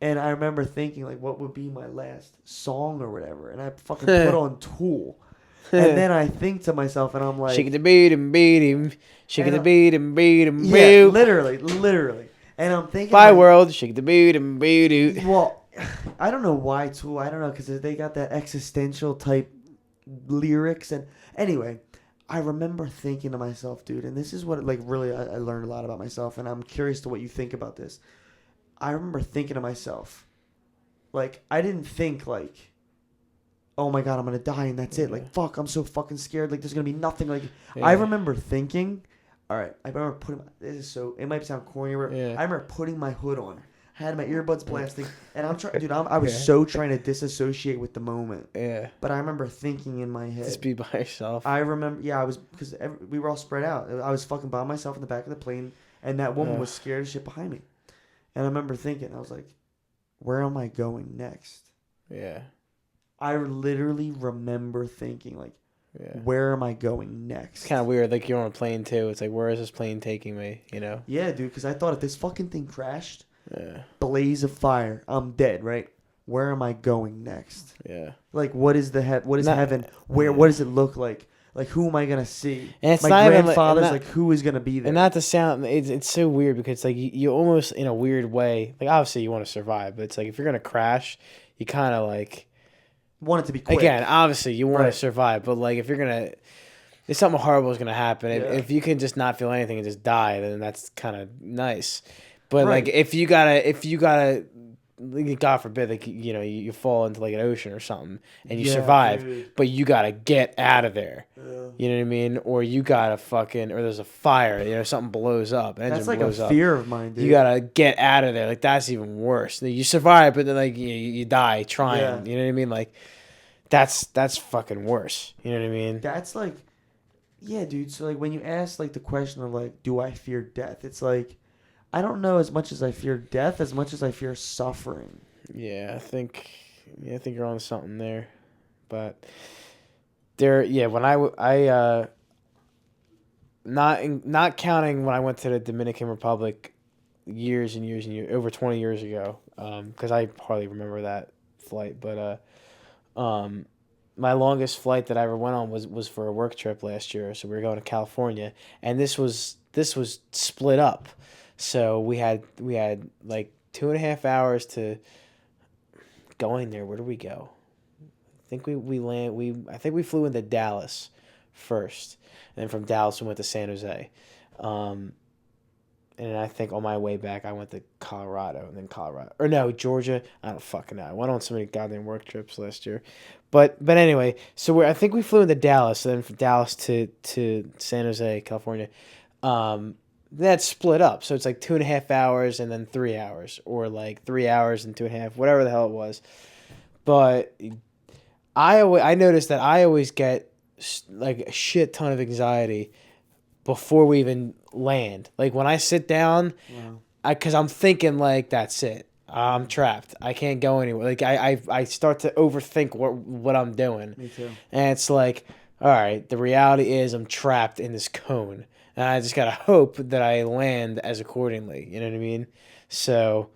and I remember thinking like, what would be my last song or whatever, and I fucking put on Tool, and then I think to myself, and I'm like, shake it the beat him, shake it the beat him, yeah, literally, and I'm thinking, Bye like, world, shake the beat him, beat. well, I don't know why Tool. I don't know, because they got that existential type lyrics, and anyway, I remember thinking to myself, dude, and this is what like really I learned a lot about myself, and I'm curious to what you think about this. I remember thinking to myself, like, I didn't think like, oh my god, I'm gonna die and that's it. Like, fuck, I'm so fucking scared. Like, there's gonna be nothing. Like, I remember thinking, all right, I remember putting. This is so. It might sound corny, or whatever. I remember putting my hood on. I had my earbuds blasting, and I'm trying, dude. I was so trying to disassociate with the moment. Yeah. But I remember thinking in my head, Just be by yourself. I remember, I was, because we were all spread out. I was fucking by myself in the back of the plane, and that woman was scared as shit behind me. And I remember thinking, I was like, where am I going next? Yeah. I literally remember thinking, like, where am I going next? It's kind of weird. Like, you're on a plane, too. It's like, where is this plane taking me, you know? Yeah, dude, because I thought if this fucking thing crashed, blaze of fire, I'm dead, right? Where am I going next? Yeah. Like, what is heaven? What does it look like? Like, who am I gonna see? And it's my not even grandfather's like, who is gonna be there? And not to sound, it's so weird because like you almost in a weird way, like obviously you want to survive, but it's like if you're gonna crash, you kind of like want it to be quick. Again, obviously you want to survive, but like if something horrible is gonna happen, if you can just not feel anything and just die, then that's kind of nice. But like if you gotta. God forbid, like you fall into like an ocean or something and you survive, dude. But you gotta get out of there. Yeah. You know what I mean? Or you gotta or there's a fire, something blows up. That's like a fear of mine, dude. You gotta get out of there. Like that's even worse. You survive, but then like you die trying. Yeah. You know what I mean? Like that's fucking worse. You know what I mean? That's like, yeah, dude. So like when you ask like the question of like, do I fear death? It's like, I don't know as much as I fear death as much as I fear suffering. Yeah, I think you're on something there, but when not counting when I went to the Dominican Republic years and years and years, over 20 years ago, because I hardly remember that flight, but my longest flight that I ever went on was for a work trip last year, so we were going to California, and this was split up. So we had like 2.5 hours to going there. Where did we go? I think we flew into Dallas first, and then from Dallas we went to San Jose, and I think on my way back I went to Colorado and then Georgia. I don't fucking know. I went on so many goddamn work trips last year, but anyway. So I think we flew into Dallas, and then from Dallas to San Jose, California. That's split up, so it's like 2.5 hours and then 3 hours, or like 3 hours and 2.5, whatever the hell it was. But I noticed that I always get like a shit ton of anxiety before we even land. Like when I sit down, because I'm thinking like that's it, I'm trapped, I can't go anywhere. Like I start to overthink what I'm doing. Me too. And it's like, all right, the reality is I'm trapped in this cone. And I just gotta hope that I land as accordingly. You know what I mean? So,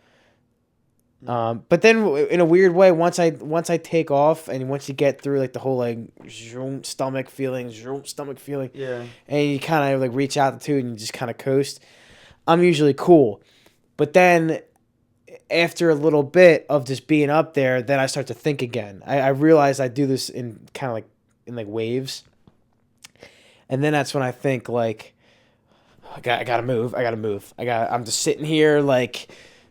but then in a weird way, once I take off and once you get through like the whole like stomach feeling, yeah, and you kind of like reach altitude and you just kind of coast, I'm usually cool. But then after a little bit of just being up there, then I start to think again. I realize I do this in kind of like in like waves, and then that's when I think like, I gotta move. I'm just sitting here like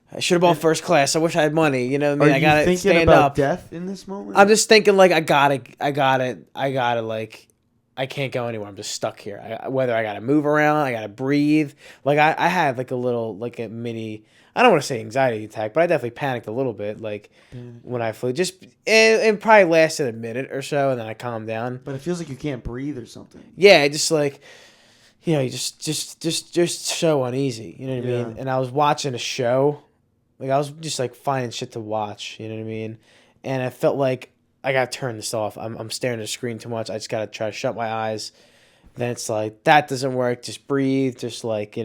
I should have bought first class. I wish I had money. You know what I mean? I gotta stand about up. Death in this moment? I'm just thinking like I gotta like I can't go anywhere. I'm just stuck here. Whether I gotta move around, I gotta breathe. Like I had like a little like a mini. I don't want to say anxiety attack, but I definitely panicked a little bit. Like when I flew, just it probably lasted a minute or so, and then I calmed down. But it feels like you can't breathe or something. Yeah, just like. You just so uneasy. You know what I mean? And I was watching a show Like I was just like finding shit to watch. You know what I mean? And I felt like I gotta turn this off. I'm staring at the screen too much. I just gotta try to shut my eyes. Then it's like that doesn't work. Just breathe. Just like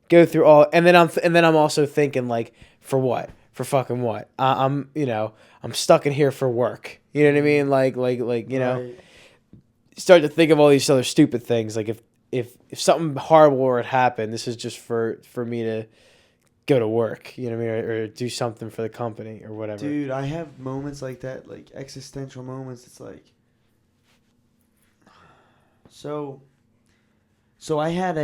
go through all. And then I'm also thinking like for what? For fucking what? I'm stuck in here for work. You know what I mean? Right. Start to think of all these other stupid things. Like if something horrible were to happen, this is just for me to go to work. You know what I mean? Or do something for the company or whatever. Dude, I have moments like that, like existential moments. It's like, so I had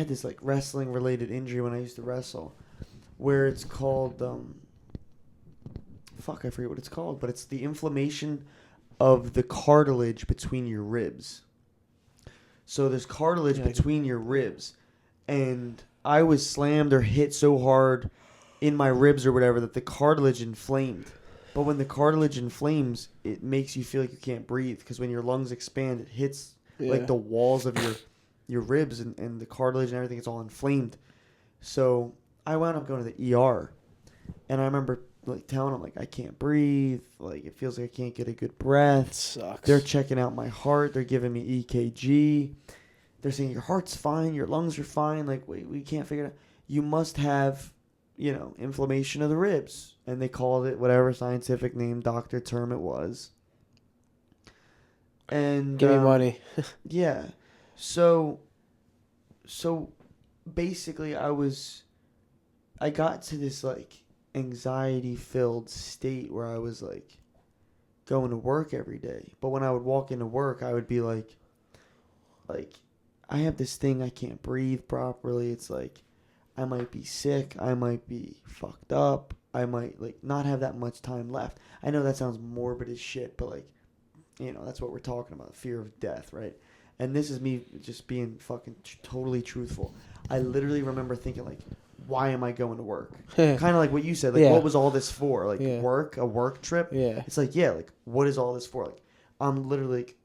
this like wrestling related injury when I used to wrestle, where it's called fuck, I forget what it's called, but it's the inflammation of the cartilage between your ribs. So there's cartilage between your ribs, and I was slammed or hit so hard in my ribs or whatever that the cartilage inflamed. But when the cartilage inflames, it makes you feel like you can't breathe, because when your lungs expand, it hits like the walls of your ribs and the cartilage and everything. It's all inflamed. So I wound up going to the ER, and I remember like telling them like I can't breathe, like it feels like I can't get a good breath. Sucks. They're checking out my heart. They're giving me EKG. They're saying your heart's fine, your lungs are fine. Like we can't figure it out. You must have, inflammation of the ribs, and they called it whatever scientific name, doctor term it was. And give me money. yeah, so basically I got to this like anxiety filled state where I was like going to work every day. But when I would walk into work, I would be like I have this thing, I can't breathe properly. It's like I might be sick, I might be fucked up, I might like not have that much time left. I know that sounds morbid as shit, but like, that's what we're talking about, fear of death, right? And this is me just being fucking totally truthful. I literally remember thinking like, why am I going to work? Kind of like what you said, like what was all this for? Like work, a work trip? Yeah. It's like, like what is all this for? Like I'm literally like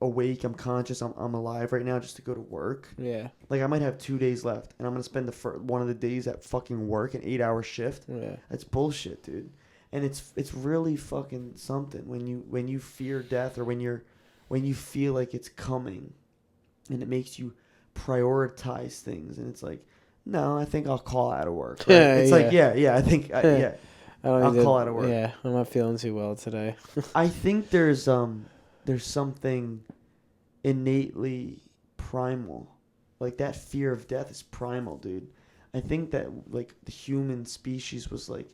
awake, I'm conscious, I'm alive right now just to go to work. Yeah. Like I might have 2 days left, and I'm gonna spend one of the days at fucking work, an 8-hour shift. Yeah. That's bullshit, dude. And it's really fucking something when you fear death, or when you feel like it's coming, and it makes you prioritize things, and it's like, no, I think I'll call out of work. Right? It's like I think I'll call out of work. Yeah, I'm not feeling too well today. I think there's something innately primal. Like that fear of death is primal, dude. I think that like the human species was like,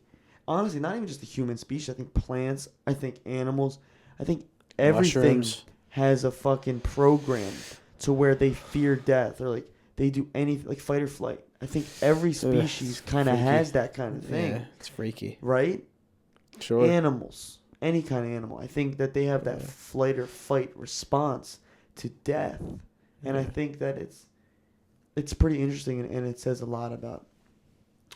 honestly, not even just the human species. I think plants, I think animals, I think everything Mushrooms. has a fucking program to where they fear death, or like they do anything like fight or flight. I think every species kind of has that kind of thing. Yeah, it's freaky. Right? Sure. Animals, any kind of animal. I think that they have that flight or fight response to death. And I think that it's pretty interesting, and it says a lot about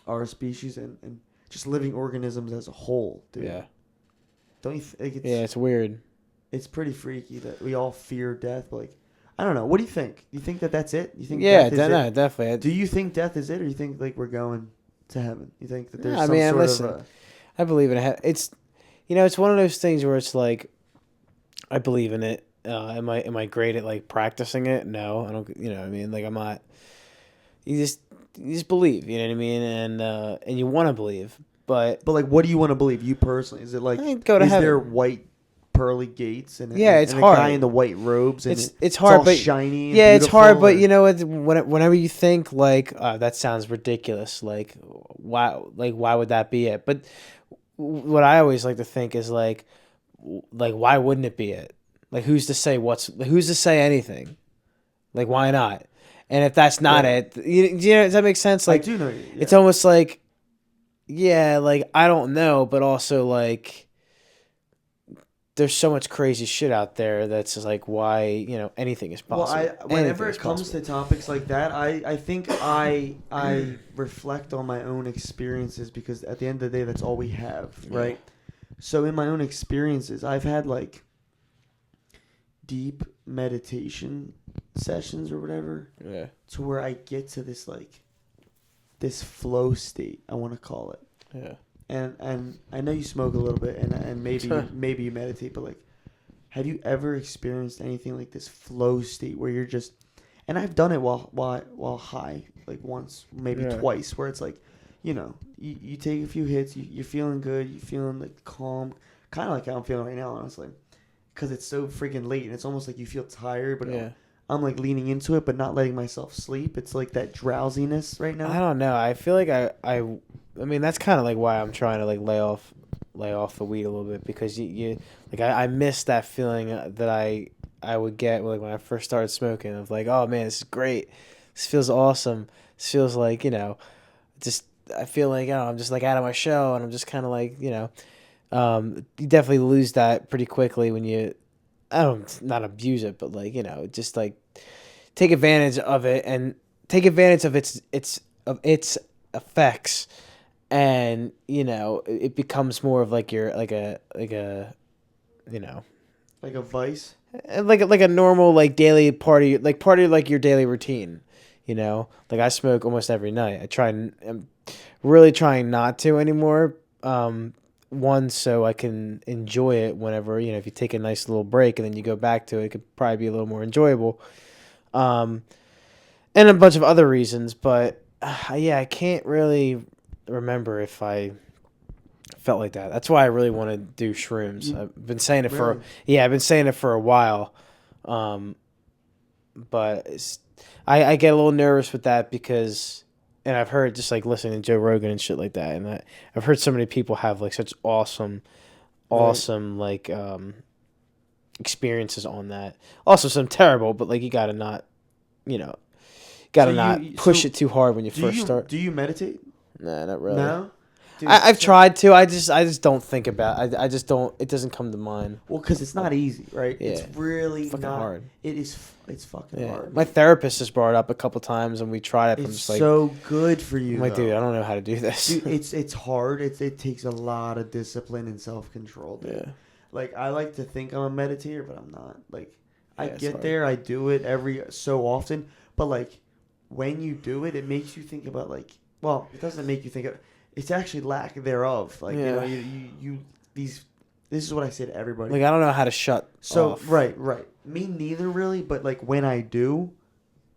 our species and just living organisms as a whole, dude. Yeah. Don't you think it's weird. It's pretty freaky that we all fear death, but like, I don't know. What do you think? Do you think that that's it? You think death is it? Definitely. Do you think death is it, or you think like we're going to heaven? You think that there's I believe in it. It's it's one of those things where it's like I believe in it. Am I great at like practicing it? No, I don't. You know what I mean? Like I'm not. You just believe. You know what I mean? And you want to believe, but like, what do you want to believe? You personally, is it like go to is heaven. There white pearly gates and it's and hard. a guy in the white robes, and it's hard, all but shiny. And it's hard, but and whenever you think like that sounds ridiculous, like why would that be it? But what I always like to think is like why wouldn't it be it? Like who's to say anything? Like why not? And if that's not it, does that make sense? Like I do know. Yeah. It's almost like like I don't know, but also like there's so much crazy shit out there that's just like why anything is possible. Well, whenever it comes to topics like that, I think I reflect on my own experiences, because at the end of the day, that's all we have, right? So in my own experiences, I've had like deep meditation sessions or whatever, to where I get to this this flow state, I want to call it. Yeah. And I know you smoke a little bit, and maybe you meditate, but like, have you ever experienced anything like this flow state where you're just, and I've done it while high, like once, maybe twice, where it's like, you take a few hits, you're feeling good, you're feeling like calm, kind of like how I'm feeling right now, honestly, because it's so freaking late, and it's almost like you feel tired, but I'm like leaning into it, but not letting myself sleep. It's like that drowsiness right now. I don't know. I feel like I mean, that's kind of like why I'm trying to like lay off the weed a little bit, because you like I miss that feeling that I would get like when I first started smoking of like, oh man, this is great. This feels awesome. This feels like, just I feel like, I'm just like out of my shell, and I'm just kind of like, you definitely lose that pretty quickly when you, I don't, not abuse it, but like, just like take advantage of it and take advantage of its effects, and it becomes more of like your like a like a vice, like a normal like daily party like your daily routine. Like I smoke almost every night. I'm really trying not to anymore. One, so I can enjoy it whenever, if you take a nice little break and then you go back to it, it could probably be a little more enjoyable. And a bunch of other reasons, but I can't really remember if I felt like that. That's why I really want to do shrooms. I've been saying it I've been saying it for a while. But I get a little nervous with that because, and I've heard just like listening to Joe Rogan and shit like that, and I've heard so many people have like such awesome like experiences on that. Also some terrible, but like you gotta not, push it too hard when you first start. Do you meditate? Nah, not really. No? Dude, I've tried to. I just don't think about it. I just don't. It doesn't come to mind. Well, because it's not easy, right? Yeah. It's really fucking not hard. It's fucking hard. My therapist has brought it up a couple times, and we tried it. It's so good for you. I'm like, dude, I don't know how to do this. Dude, it's hard. It takes a lot of discipline and self control. Yeah. Like I like to think I'm a meditator, but I'm not. Like I get there, I do it every so often, but like when you do it, it makes you think about like. Well, it doesn't make you think of. It's actually lack thereof. Like this is what I say to everybody. Like I don't know how to shut off. Right. Me neither, really. But like when I do,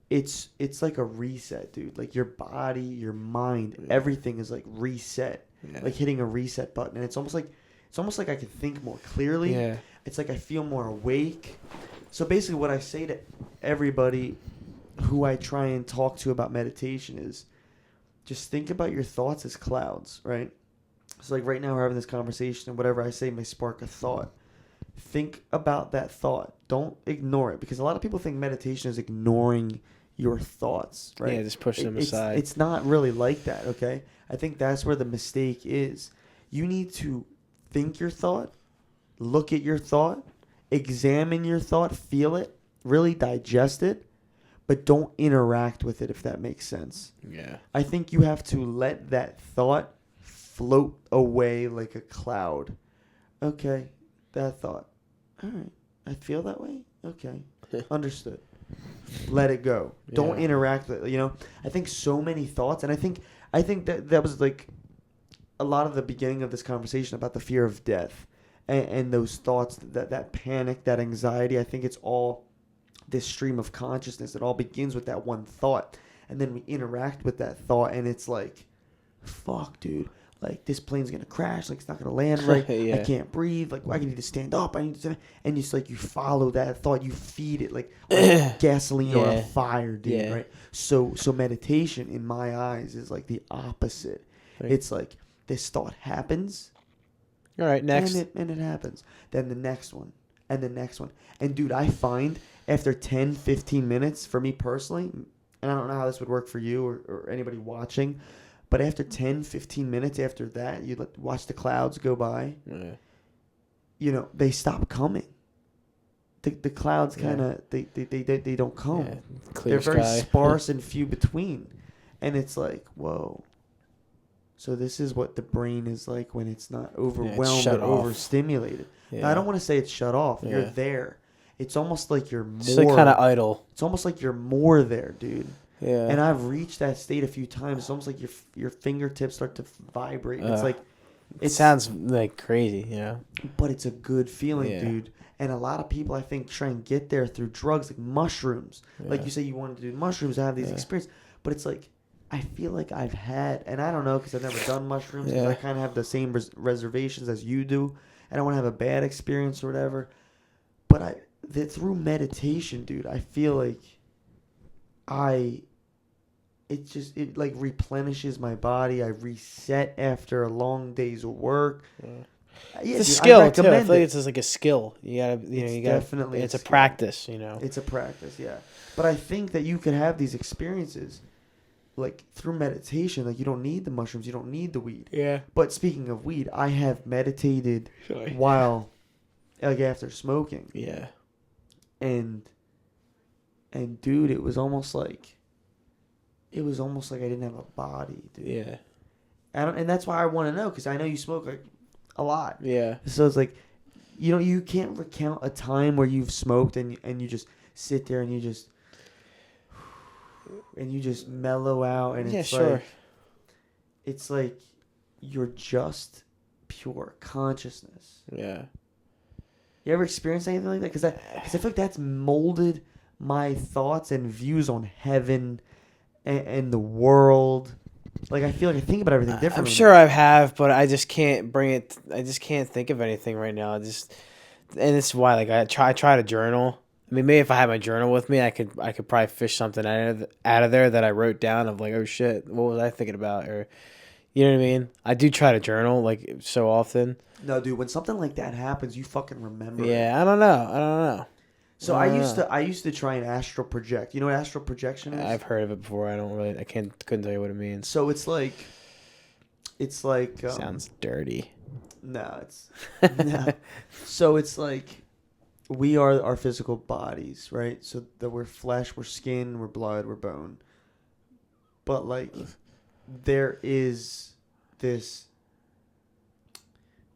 it's like a reset, dude. Like your body, your mind, everything is like reset. Yeah. Like hitting a reset button, and it's almost like I can think more clearly. Yeah. It's like I feel more awake. So basically, what I say to everybody who I try and talk to about meditation is, just think about your thoughts as clouds, right? So like right now we're having this conversation, and whatever I say may spark a thought. Think about that thought. Don't ignore it, because a lot of people think meditation is ignoring your thoughts, right? Yeah, just push them aside. It's not really like that, okay? I think that's where the mistake is. You need to think your thought, look at your thought, examine your thought, feel it, really digest it, but don't interact with it, if that makes sense. Yeah. I think you have to let that thought float away like a cloud. Okay, that thought. All right, I feel that way? Okay, understood. Let it go. Yeah. Don't interact with it, I think so many thoughts, and I think that was like a lot of the beginning of this conversation about the fear of death and those thoughts, that panic, that anxiety. I think it's all this stream of consciousness. It all begins with that one thought, and then we interact with that thought, and it's like, fuck, dude, like this plane's gonna crash, like it's not gonna land right. I can't breathe, like I need to stand up, and it's like you follow that thought, you feed it like gasoline or a fire, dude, right? So meditation in my eyes is like the opposite. Right. It's like this thought happens, all right, next, and it happens, then the next one, and the next one, and dude, I find after 10, 15 minutes, for me personally, and I don't know how this would work for you or anybody watching, but after 10, 15 minutes after that, you watch the clouds go by, they stop coming. The clouds kind of, they don't come. Yeah, they're very sparse and few between. And it's like, whoa. So this is what the brain is like when it's not overwhelmed or overstimulated. Yeah. Now, I don't want to say it's shut off. Yeah. You're there. It's almost like you're more. It's like kind of idle. It's almost like you're more there, dude. Yeah. And I've reached that state a few times. It's almost like your fingertips start to vibrate. And it's like it sounds like crazy, but it's a good feeling, Yeah. dude. And a lot of people, I think, try and get there through drugs, like mushrooms. Yeah. Like you say, you wanted to do mushrooms to have these experiences, but it's like I feel like I've had, and I don't know because I've never done mushrooms. Because I kind of have the same reservations as you do. I don't want to have a bad experience or whatever. But through meditation, dude, I feel like it like replenishes my body. I reset after a long day's of work. Yeah. Yeah, it's a dude, skill I too. I feel like recommend it's just like a skill. You gotta, definitely it's a a skill. practice. It's a practice, yeah. But I think that you could have these experiences, like through meditation. Like you don't need the mushrooms, you don't need the weed. Yeah. But speaking of weed, I have meditated Sorry. while, like after smoking. Yeah. And dude, it was almost like I didn't have a body, dude. Yeah. And that's why I want to know, because I know you smoke like a lot. Yeah. So it's like, you can't recount a time where you've smoked and you just sit there and you just mellow out, and Yeah, it's sure. like, it's like you're just pure consciousness. Yeah. You ever experienced anything like that? Because I feel like that's molded my thoughts and views on heaven and the world. Like I feel like I think about everything differently. I'm sure I have, but I just can't bring it. I just can't think of anything right now. And it's why like I try to journal. I mean, maybe if I had my journal with me, I could probably fish something out of there that I wrote down of like, oh shit, what was I thinking about? Or, you know what I mean? I do try to journal like so often. No, dude, when something like that happens, you fucking remember. Yeah, I don't know. So I used to try and astral project. You know what astral projection is? I've heard of it before. Couldn't tell you what it means. So it's like Sounds dirty. No, it's no. So it's like we are our physical bodies, right? So that we're flesh, we're skin, we're blood, we're bone. But like there is this,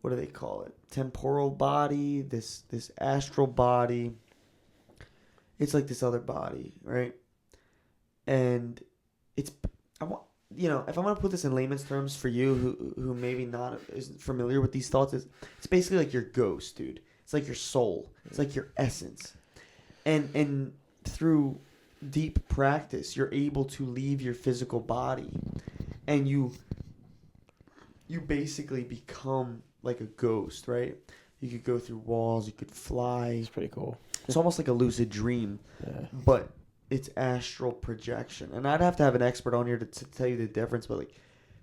what do they call it? Temporal body, this astral body. It's like this other body, right? And it's, if I'm gonna put this in layman's terms for you, who maybe not isn't familiar with these thoughts, it's basically like your ghost, dude. It's like your soul. It's like your essence. And through deep practice, you're able to leave your physical body, and you basically become like a ghost, right? You could go through walls. You could fly. It's pretty cool. It's almost like a lucid dream, Yeah. but it's astral projection. And I'd have to have an expert on here to tell you the difference. But like,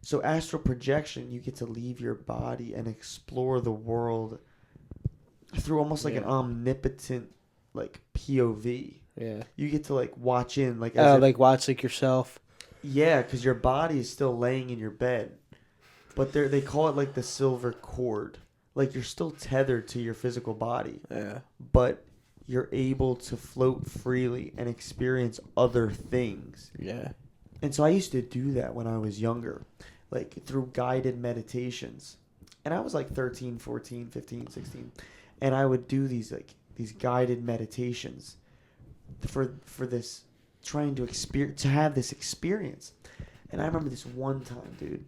so astral projection, you get to leave your body and explore the world through almost like an omnipotent, like POV. Yeah. You get to like watch in, like watch like yourself. Yeah, because your body is still laying in your bed, but they call it like the silver cord. Like you're still tethered to your physical body. Yeah. But you're able to float freely and experience other things. Yeah. And so I used to do that when I was younger, like through guided meditations. And I was like 13, 14, 15, 16. And I would do these guided meditations for this, trying to have this experience. And I remember this one time, dude,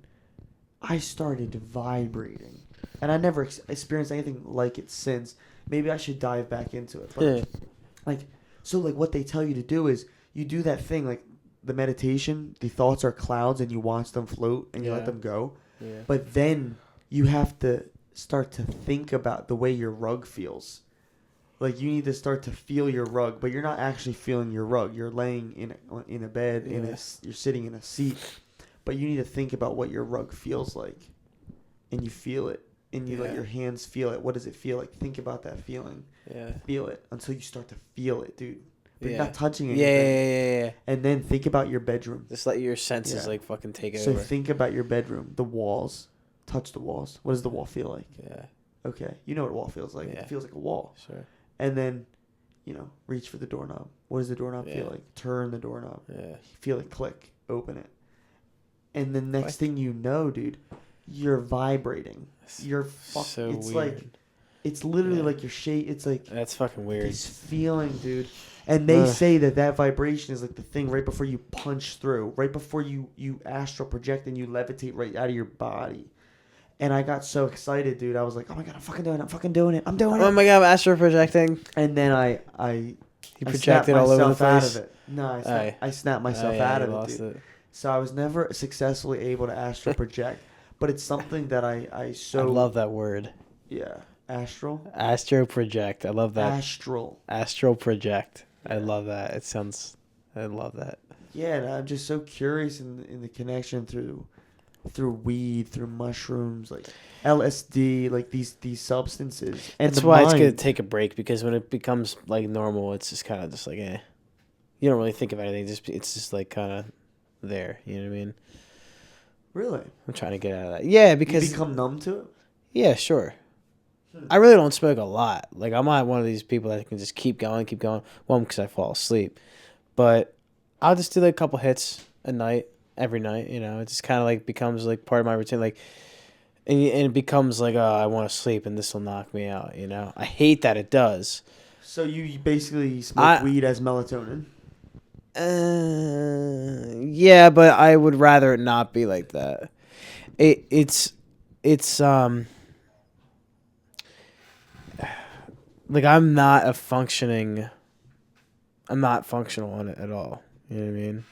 I started vibrating. And I never experienced anything like it since. Maybe I should dive back into it. But what they tell you to do is you do that thing, like the meditation, the thoughts are clouds and you watch them float and you let them go. Yeah. But then you have to start to think about the way your rug feels. Like you need to start to feel your rug, but you're not actually feeling your rug. You're laying in a bed, you're sitting in a seat, but you need to think about what your rug feels like, and you feel it. And you let your hands feel it. What does it feel like? Think about that feeling. Yeah. Feel it until you start to feel it, dude. But you're not touching anything. Yeah. And then think about your bedroom. Just let your senses fucking take over. So think about your bedroom. The walls. Touch the walls. What does the wall feel like? Yeah. Okay. You know what a wall feels like. Yeah. It feels like a wall. Sure. And then, reach for the doorknob. What does the doorknob feel like? Turn the doorknob. Yeah. Feel it click. Open it. And the next thing you know, dude, you're vibrating. You're fucking. So it's weird. like, it's literally like your shape. It's like that's fucking weird. This feeling, dude. And they say that vibration is like the thing right before you punch through, right before you astral project and you levitate right out of your body. And I got so excited, dude. I was like, oh my God, I'm fucking doing it. I'm fucking doing it. I'm doing it. Oh my God, I'm astral projecting. And then I projected all over the place. out of it. No, I snapped myself out of it, dude. So I was never successfully able to astral project. But it's something that I love that word. Yeah. Astral? Astro project. I love that. Astral project. Yeah. I love that. I love that. Yeah, and I'm just so curious in the connection through weed, through mushrooms, like LSD, like these substances. And that's why it's good to take a break, because when it becomes like normal, it's just kind of just like, you don't really think of anything. It's just like kind of there. You know what I mean? Really? I'm trying to get out of that. Yeah, because you become numb to it? Yeah, sure. I really don't smoke a lot. Like, I'm not one of these people that can just keep going. One, because I fall asleep. But I'll just do like a couple hits a night, every night, you know. It just kind of like becomes like part of my routine. Like, and it becomes like, oh, I want to sleep and this will knock me out, you know. I hate that it does. So you basically smoke weed as melatonin? Yeah, but I would rather it not be like that. It's like I'm not functional on it at all. You know what I mean?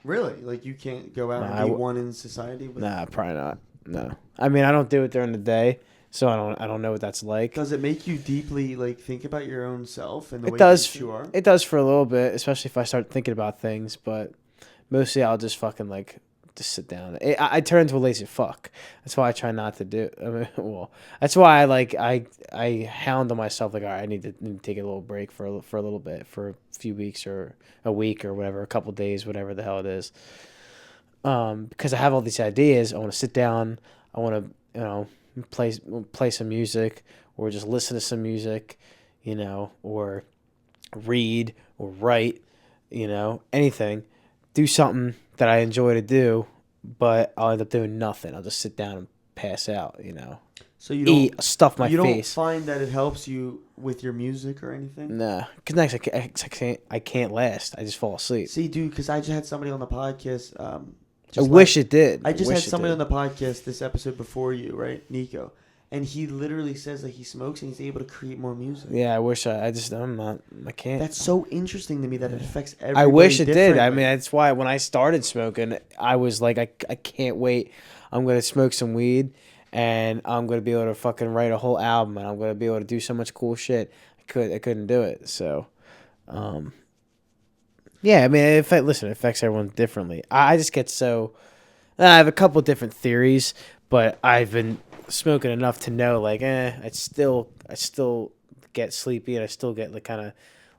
Really? Like you can't go out and be one in society with probably not. No. I mean, I don't do it during the day, so I don't know what that's like. Does it make you deeply like think about your own self and the way that you are? It does for a little bit, especially if I start thinking about things, but mostly I'll just fucking like just sit down. I turn into a lazy fuck. That's why I try not to do. I mean, well, that's why I hound on myself like, all right, I need to take a little break for a little bit, for a few weeks or a week or whatever, a couple days, whatever the hell it is. Because I have all these ideas. I want to sit down. I want to play some music, or just listen to some music, you know, or read or write, you know, anything. Do something that I enjoy to do, but I'll end up doing nothing. I'll just sit down and pass out, you know. So you don't stuff my face. You don't find that it helps you with your music or anything? Nah, because next I can't last. I just fall asleep. See, dude, because I just had somebody on the podcast. I wish it did. I just had somebody on the podcast this episode before you, right, Nico, and he literally says that he smokes and he's able to create more music. Yeah, I wish I'm not. I can't. That's so interesting to me that it affects everybody. I wish it did. I mean, that's why when I started smoking, I was like, I can't wait. I'm gonna smoke some weed, and I'm gonna be able to fucking write a whole album, and I'm gonna be able to do so much cool shit. I couldn't do it. So, yeah. I mean, it affects everyone differently. I just get so. I have a couple different theories, but I've been smoking enough to know, like, I still get sleepy, and I still get like kind of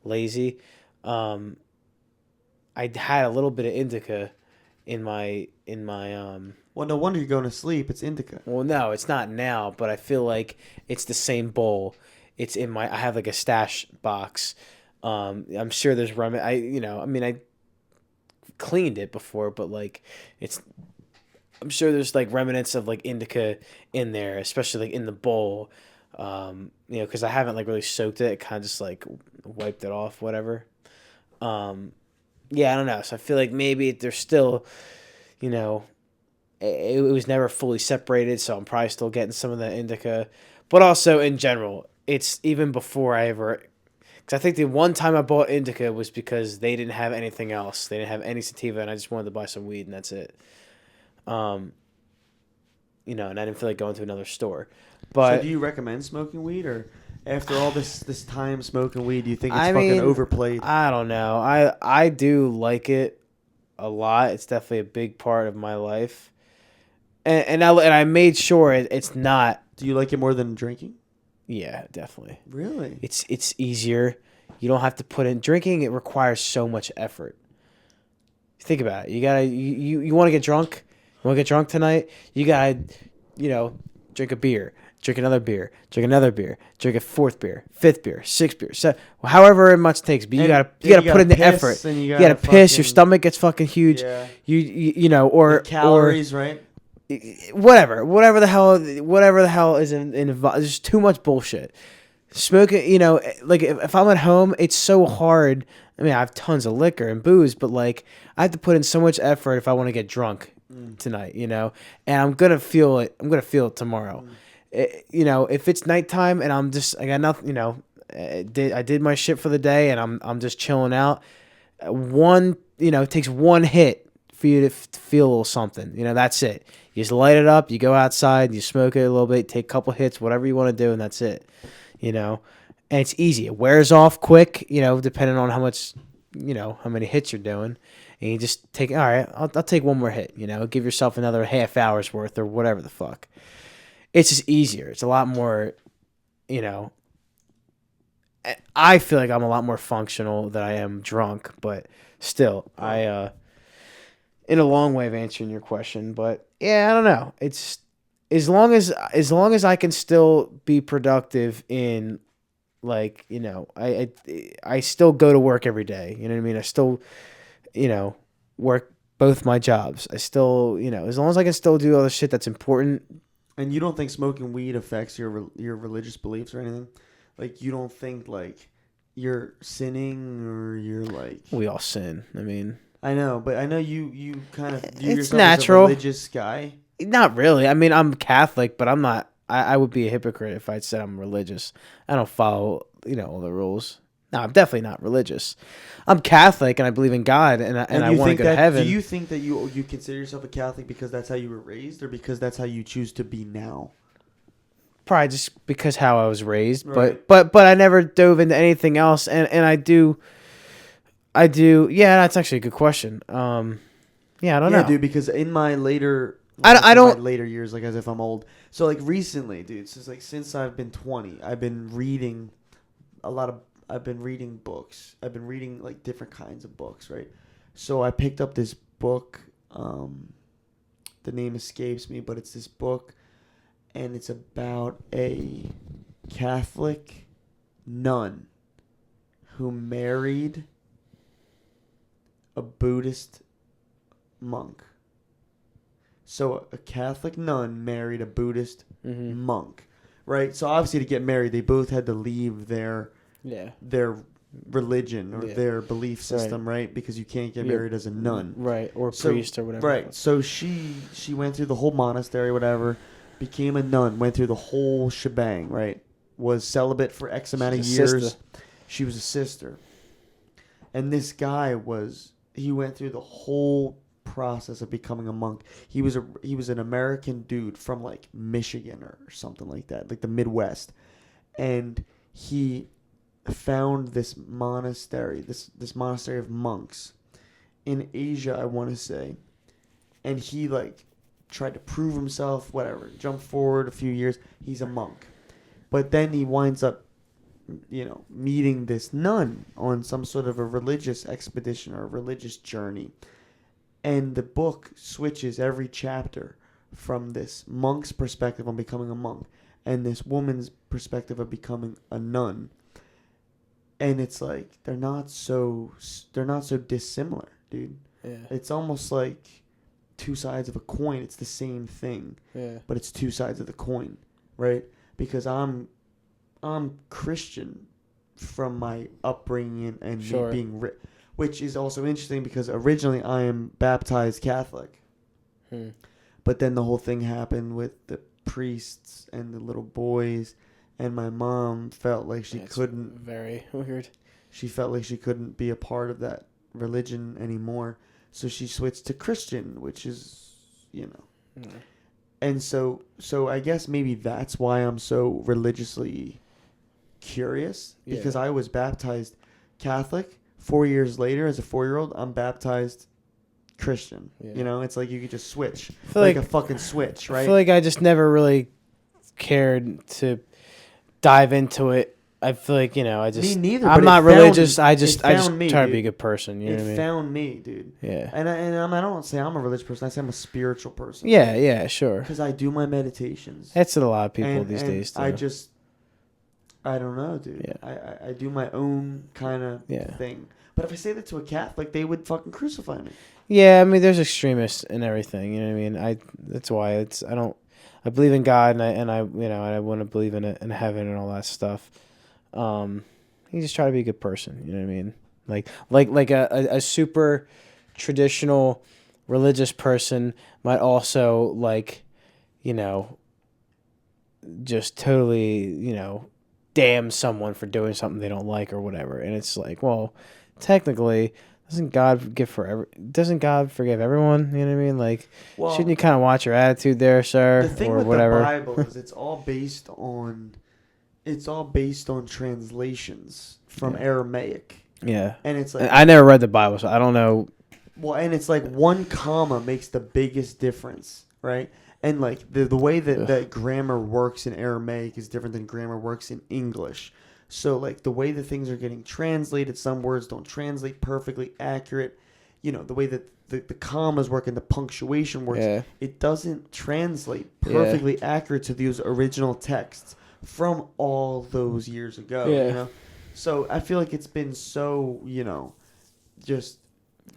lazy. I had a little bit of indica in my Well, no wonder you're going to sleep. It's indica. Well, no, it's not now, but I feel like it's the same bowl. It's in I have like a stash box. I'm sure there's rum. I cleaned it before, but like I'm sure there's like remnants of like indica in there, especially like in the bowl. Because I haven't like really soaked it. It kind of just like wiped it off, whatever. Yeah, I don't know. So I feel like maybe there's still, it was never fully separated, so I'm probably still getting some of that indica. But also in general, it's even before I ever. Because I think the one time I bought indica was because they didn't have anything else. They didn't have any sativa, and I just wanted to buy some weed, and that's it. And I didn't feel like going to another store. But so do you recommend smoking weed, or after all this time smoking weed, do you think it's fucking overplayed? I don't know. I do like it a lot. It's definitely a big part of my life. And I made sure it's not. Do you like it more than drinking? Yeah, definitely. Really? It's easier. You don't have to put in drinking. It requires so much effort. Think about it. You want to get drunk? You want to get drunk tonight? You gotta, drink a beer, drink another beer, drink another beer, drink a fourth beer, fifth beer, sixth beer, however much it takes. But you gotta put in the effort. You gotta piss. Your stomach gets fucking huge. Yeah. Or the calories, right? Whatever the hell is involved. There's too much bullshit. Smoking, like if I'm at home, it's so hard I mean, I have tons of liquor and booze, but like I have to put in so much effort if I want to get drunk tonight, you know. And I'm gonna feel it. I'm gonna feel it tomorrow. You know, if it's nighttime and I got nothing, you know, I did my shit for the day and I'm just chilling out. It takes one hit for you to feel a little something. You know, that's it. You just light it up. You go outside. You smoke it a little bit. Take a couple hits, whatever you want to do, and that's it. You know, and it's easy. It wears off quick. You know, depending on how much, how many hits you're doing. And you just take, all right, I'll take one more hit, give yourself another half hour's worth or whatever the fuck. It's just easier. It's a lot more, I feel like I'm a lot more functional than I am drunk, but still, in a long way of answering your question, but yeah, I don't know. It's as long as I can still be productive in, like, I still go to work every day. You know what I mean? I still, work both my jobs. I still, as long as I can still do all the shit that's important. And you don't think smoking weed affects your religious beliefs or anything? Like, you don't think, like, you're sinning or you're, like... We all sin. I mean... I know, but I know you kind of view it's yourself natural. As a religious guy. Not really. I mean, I'm Catholic, but I'm not... I would be a hypocrite if I said I'm religious. I don't follow, all the rules. No, I'm definitely not religious. I'm Catholic, and I believe in God, and I want to go to heaven. Do you think that you consider yourself a Catholic because that's how you were raised, or because that's how you choose to be now? Probably just because how I was raised, right. but I never dove into anything else, and I do. Yeah, that's actually a good question. Yeah, I don't know. Yeah, dude, because in my later... I don't... My later years, like, as if I'm old. So, like, recently, dude, since I've been 20, I've been reading I've been reading books. I've been reading, like, different kinds of books, right? So I picked up this book. The name escapes me, but it's this book, and it's about a Catholic nun who married a Buddhist monk. So a Catholic nun married a Buddhist monk, right? So obviously to get married, they both had to leave their religion or their belief system, right? Because you can't get married as a nun. Right, or priest or whatever. Right, so she went through the whole monastery, whatever, became a nun, went through the whole shebang, right? Was celibate for X amount of years. Sister. She was a sister. And this guy he went through the whole process of becoming a monk. He was an American dude from, like, Michigan or something like that, like the Midwest. And he found this monastery, this monastery of monks in Asia, I want to say. And he, like, tried to prove himself, whatever. Jump forward a few years, he's a monk. But then he winds up, meeting this nun on some sort of a religious expedition or a religious journey. And the book switches every chapter from this monk's perspective on becoming a monk and this woman's perspective of becoming a nun. And it's like they're not so dissimilar, dude. Yeah. It's almost like two sides of a coin. It's the same thing. Yeah. But it's two sides of the coin, right? Because I'm Christian from my upbringing and sure. me being which is also interesting because originally I am baptized Catholic. But then the whole thing happened with the priests and the little boys, and my mom felt like she couldn't... Very weird. She felt like she couldn't be a part of that religion anymore, so she switched to Christian, which is, And so I guess maybe that's why I'm so religiously curious, because I was baptized Catholic. 4 years later, as a 4-year-old, I'm baptized Christian. Yeah. It's like you could just switch. Like a fucking switch, right? I feel like I just never really cared to dive into it. I feel like, I just... Me neither. I'm not religious. I just try me, to dude. be a good person. You know what I mean? It found me, dude. Yeah. And I don't say I'm a religious person. I say I'm a spiritual person. Yeah, sure. Because I do my meditations. That's what a lot of people these days do. I don't know, dude. Yeah. I do my own kind of thing. But if I say that to a Catholic, they would fucking crucify me. Yeah, I mean, there's extremists and everything. You know what I mean? That's why I believe in God and I want to believe in heaven and all that stuff. You just try to be a good person. You know what I mean? Like a super traditional religious person might also like, you know, just totally, damn someone for doing something they don't like or whatever. And it's like, well, technically, doesn't God forgive everyone? You know what I mean? Like, shouldn't Well, you kind of watch your attitude there, the sir, thing or with the whatever? Bible is it's all based on translations from Yeah. Aramaic. Yeah. And it's And like, I never read the Bible, so I don't know. well, and it's like one comma makes the biggest difference, right? And like the way that Ugh. grammar works in Aramaic is different than grammar works in English. So like the way that things are getting translated, some words don't translate perfectly accurate. The way that the commas work and the punctuation works, Yeah. it doesn't translate Yeah. perfectly accurate to those original texts from all those years ago. Yeah. So I feel like it's been so, just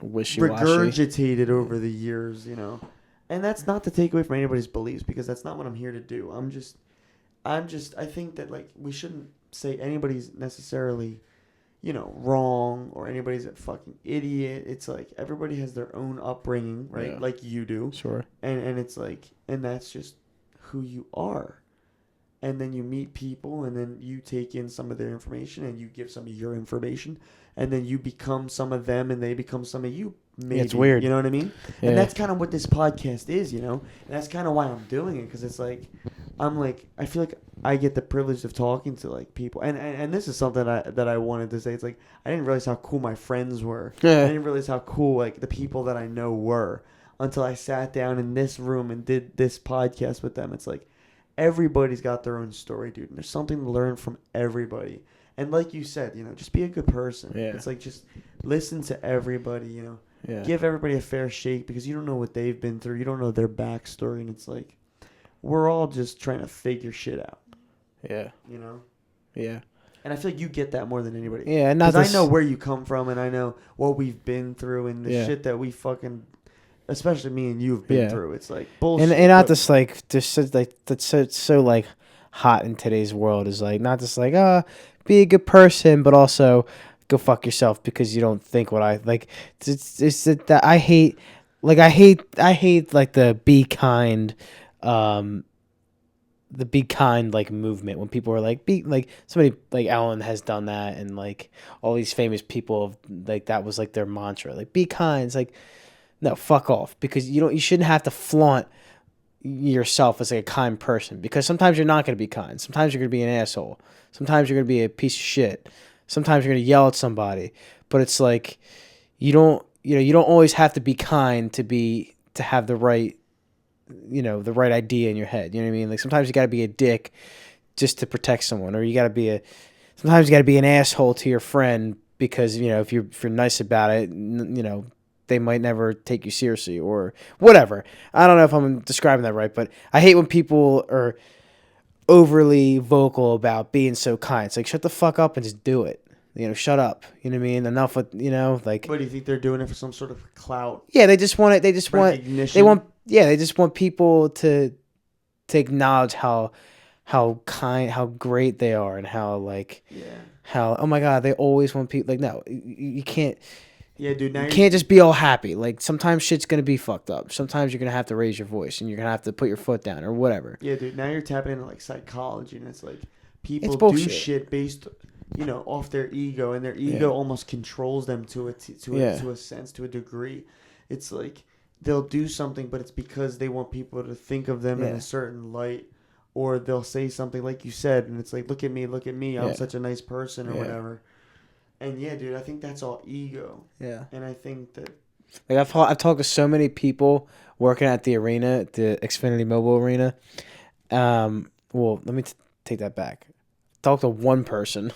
Wishy-washy. regurgitated over the years. And that's not to take away from anybody's beliefs because that's not what I'm here to do. I think that like we shouldn't say anybody's necessarily, wrong or anybody's a fucking idiot. It's like everybody has their own upbringing, right? Yeah. Like you do. Sure. And it's like, and that's just who you are. And then you meet people and then you take in some of their information and you give some of your information and then you become some of them and they become some of you. Maybe. Yeah, it's weird. You know what I mean? Yeah. And that's kind of what this podcast is, And that's kind of why I'm doing it because it's like, I feel like I get the privilege of talking to like people. And this is something that I wanted to say. It's like, I didn't realize how cool my friends were. Yeah. I didn't realize how cool like the people that I know were until I sat down in this room and did this podcast with them. It's like, everybody's got their own story, dude. And there's something to learn from everybody. And like you said, just be a good person. Yeah. It's like just listen to everybody, Yeah. Give everybody a fair shake because you don't know what they've been through. You don't know their backstory. And it's like, we're all just trying to figure shit out, Yeah. Yeah. And I feel like you get that more than anybody. Yeah. And not because I this, know where you come from and I know what we've been through and the Yeah. shit that we fucking, especially me and you have been Yeah. through. It's like bullshit. and not but- just like just so, like that's so like hot in today's world is like not just like be a good person, but also go fuck yourself because you don't think what I like. It's that I hate like the be kind, like movement when people are like be like somebody like Ellen has done that and like all these famous people have, like that was like their mantra, like be kind. It's like, no, fuck off, because you shouldn't have to flaunt yourself as like a kind person, because sometimes you're not going to be kind. Sometimes you're going to be an asshole. Sometimes you're going to be a piece of shit. Sometimes you're going to yell at somebody. But it's like you don't always have to be kind to have the right idea in your head. You know what I mean? Like sometimes you got to be a dick just to protect someone, or sometimes you got to be an asshole to your friend because if you're nice about it, they might never take you seriously or whatever. I don't know if I'm describing that right, but I hate when people are overly vocal about being so kind. It's like, shut the fuck up and just do it. Shut up. You know what I mean? Enough with, like. What do you think they're doing it for some sort of clout? Yeah, they just want it. They just want. They just want people to acknowledge how kind, how great they are, and how how, oh my God, they always want people. Like, no, you can't. Yeah, dude. You can't just be all happy. Like sometimes shit's gonna be fucked up. Sometimes you're gonna have to raise your voice and you're gonna have to put your foot down or whatever. Yeah, dude. Now you're tapping into like psychology, and it's like people do shit based, off their ego, and their ego almost controls them to a sense, to a degree. It's like they'll do something, but it's because they want people to think of them in a certain light, or they'll say something like you said, and it's like, look at me, I'm such a nice person or whatever. And yeah, dude, I think that's all ego. Yeah. And I think that, like, I've talked to so many people working at the arena, the Xfinity Mobile Arena. Well, let me take that back. Talked to one person,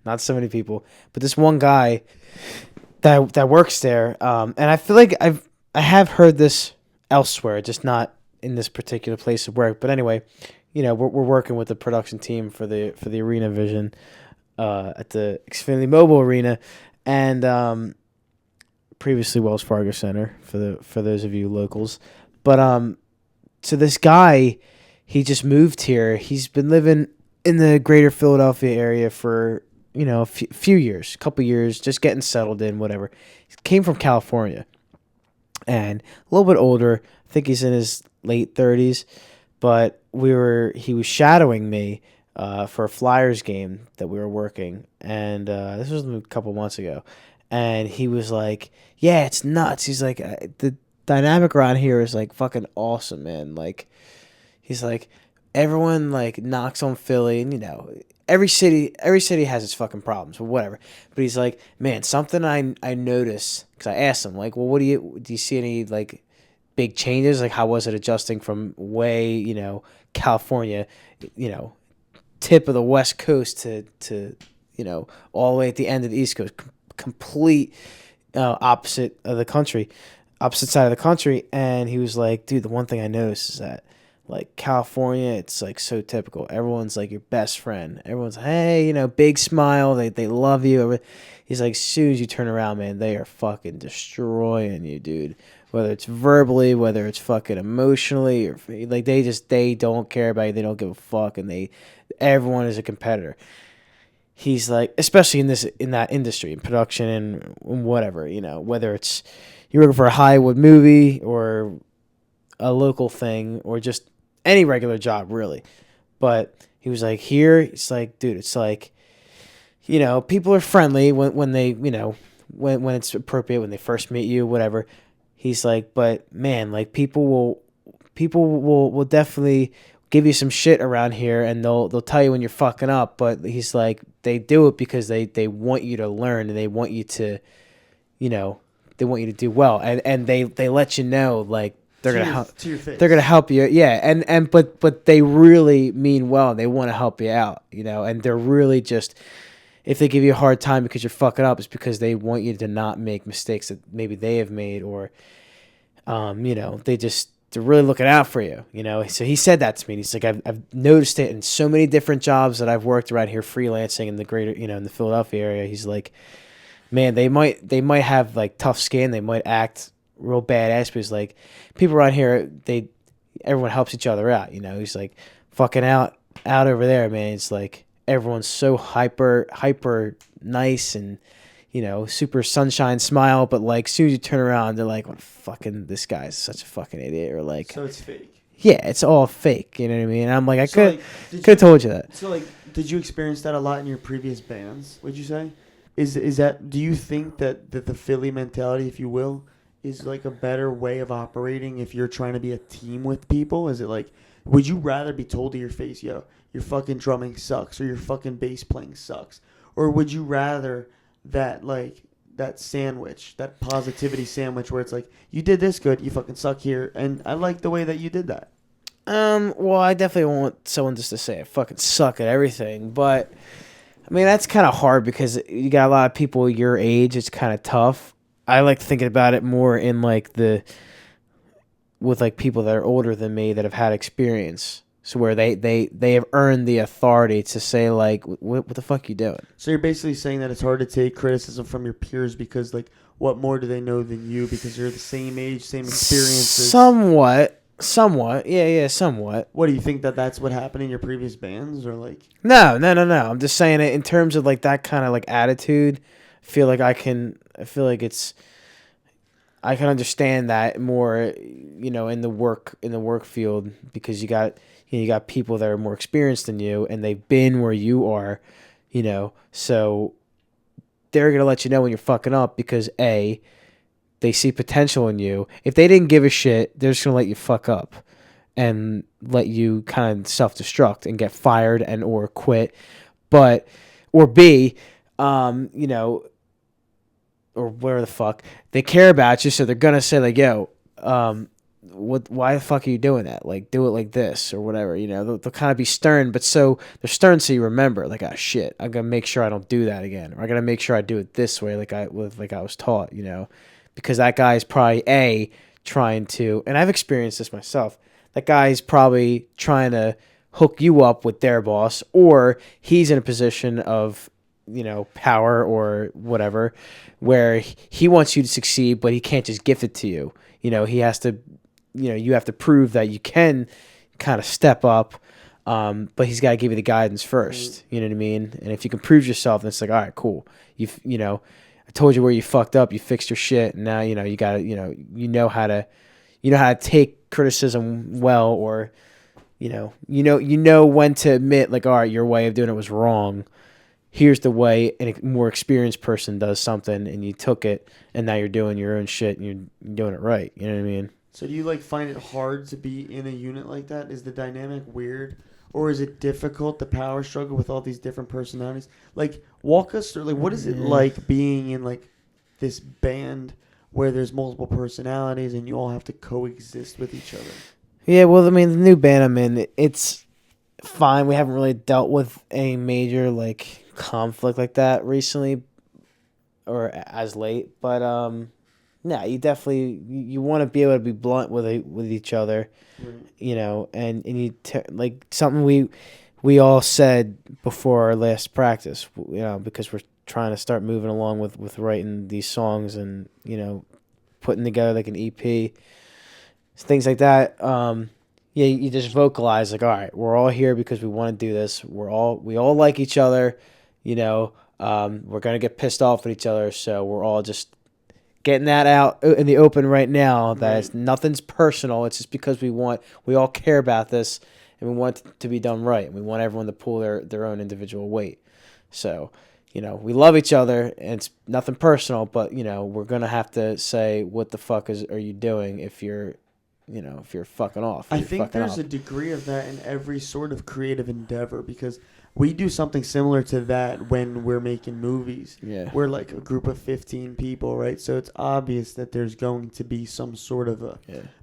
not so many people, but this one guy that works there. And I feel like I have heard this elsewhere, just not in this particular place of work. But anyway, we're working with the production team for the Arena Vision. At the Xfinity Mobile Arena, and previously Wells Fargo Center for those of you locals. But so this guy, he just moved here. He's been living in the greater Philadelphia area for few years, couple years, just getting settled in, whatever. He came from California and a little bit older. I think he's in his late 30s, but he was shadowing me for a Flyers game that we were working, and this was a couple months ago, and he was like, "Yeah, it's nuts." He's like, "The dynamic around here is like fucking awesome, man." Like, he's like, everyone like knocks on Philly, and every city has its fucking problems, but whatever. But he's like, man, something I noticed, because I asked him like, well, do you see any like big changes? Like, how was it adjusting from way California, you know tip of the West Coast to all the way at the end of the East Coast, complete opposite side of the country. And he was like, dude, the one thing I noticed is that like California, it's like so typical. Everyone's like your best friend. Everyone's, hey, big smile. They love you. He's like, as soon as you turn around, man, they are fucking destroying you, dude. Whether it's verbally, whether it's fucking emotionally, or like they don't care about you. They don't give a fuck, and everyone is a competitor. He's like, especially in that industry, in production and whatever, whether it's you're working for a Hollywood movie or a local thing or just any regular job, really. But he was like, here, it's like, dude, it's like, people are friendly when they, when it's appropriate, when they first meet you, whatever. He's like, but man, like people will definitely give you some shit around here, and they'll tell you when you're fucking up. But he's like, they do it because they want you to learn, and they want you to, they want you to do well, and they let you know like they're gonna help to your face. They're gonna help you, yeah, but they really mean well, and they want to help you out, and they're really just, if they give you a hard time because you're fucking up, it's because they want you to not make mistakes that maybe they have made, or they're really looking out for you, So he said that to me. And he's like, I've noticed it in so many different jobs that I've worked around here freelancing in the greater, in the Philadelphia area. He's like, man, they might have like tough skin, they might act real badass, but he's like, people around here, everyone helps each other out, He's like, fucking out over there, man. It's like everyone's so hyper nice and super sunshine smile, but like as soon as you turn around, they're like, what, fucking this guy's such a fucking idiot, or like, so it's fake. Yeah, it's all fake, you know what I mean? And I'm like, I could have told you that. So like, did you experience that a lot in your previous bands, would you say? Is that, do you think that the Philly mentality, if you will, is like a better way of operating if you're trying to be a team with people? Is it like, would you rather be told to your face, yo, your fucking drumming sucks, or your fucking bass playing sucks? Or would you rather that, like, that sandwich, that positivity sandwich where it's like, you did this good, you fucking suck here, and I like the way that you did that? Well, I definitely want someone just to say I fucking suck at everything, but I mean, that's kind of hard because you got a lot of people your age. It's kind of tough. I like thinking about it more in like with like people that are older than me that have had experience. So where they have earned the authority to say like, what the fuck you doing? So you're basically saying that it's hard to take criticism from your peers because like, what more do they know than you because you're the same age, same experiences? Somewhat. Yeah, somewhat. What, do you think that's what happened in your previous bands, or like? No. I'm just saying it in terms of like that kind of like attitude. I feel like I can understand that more, in the work field, because you got people that are more experienced than you and they've been where you are, so they're going to let you know when you're fucking up because A, they see potential in you. If they didn't give a shit, they're just going to let you fuck up and let you kind of self-destruct and get fired and or quit. Or B, or whatever the fuck, they care about you, so they're going to say like, yo, why the fuck are you doing that? Like, do it like this or whatever, they'll kind of be stern, but so they're stern so you remember, like, oh shit, I'm going to make sure I don't do that again. Or I got to make sure I do it this way like I was taught, because that guy's probably trying to, and I've experienced this myself, that guy's probably trying to hook you up with their boss, or he's in a position of, power or whatever, where he wants you to succeed, but he can't just gift it to you. He has to, you have to prove that you can kind of step up, But he's got to give you the guidance first. You know what I mean? And if you can prove yourself, then it's like, all right, cool. You know, I told you where you fucked up. You fixed your shit. And now, you know, you got to, you know how to take criticism well, or, you know when to admit, like, all right, your way of doing it was wrong. Here's the way a more experienced person does something, and you took it, and now you're doing your own shit, and you're doing it right. You know what I mean? So do you like find it hard to be in a unit like that? Is the dynamic weird, or is it difficult, the power struggle with all these different personalities? Like, walk us through, like, what is it like being in like this band where there's multiple personalities and you all have to coexist with each other? Yeah, well, I mean, the new band I'm in, it's fine. We haven't really dealt with a major like conflict like that recently, or as late. But no, you definitely you want to be able to be blunt with each other, Right. and like something we all said before our last practice, because we're trying to start moving along with writing these songs, and putting together like an EP, things like that. Yeah, you just vocalize like, all right, we're all here because we want to do this. We all like each other, we're gonna get pissed off at each other, so we're all just getting that out in the open right now. That it's nothing's personal. It's just because we all care about this, and we want it to be done right, and we want everyone to pull their own individual weight. So, we love each other, and it's nothing personal, but we're gonna have to say, what the fuck are you doing if you're fucking off. I think there's a degree of that in every sort of creative endeavor, because we do something similar to that when we're making movies. Yeah. We're like a group of 15 people, right? So it's obvious that there's going to be some sort of a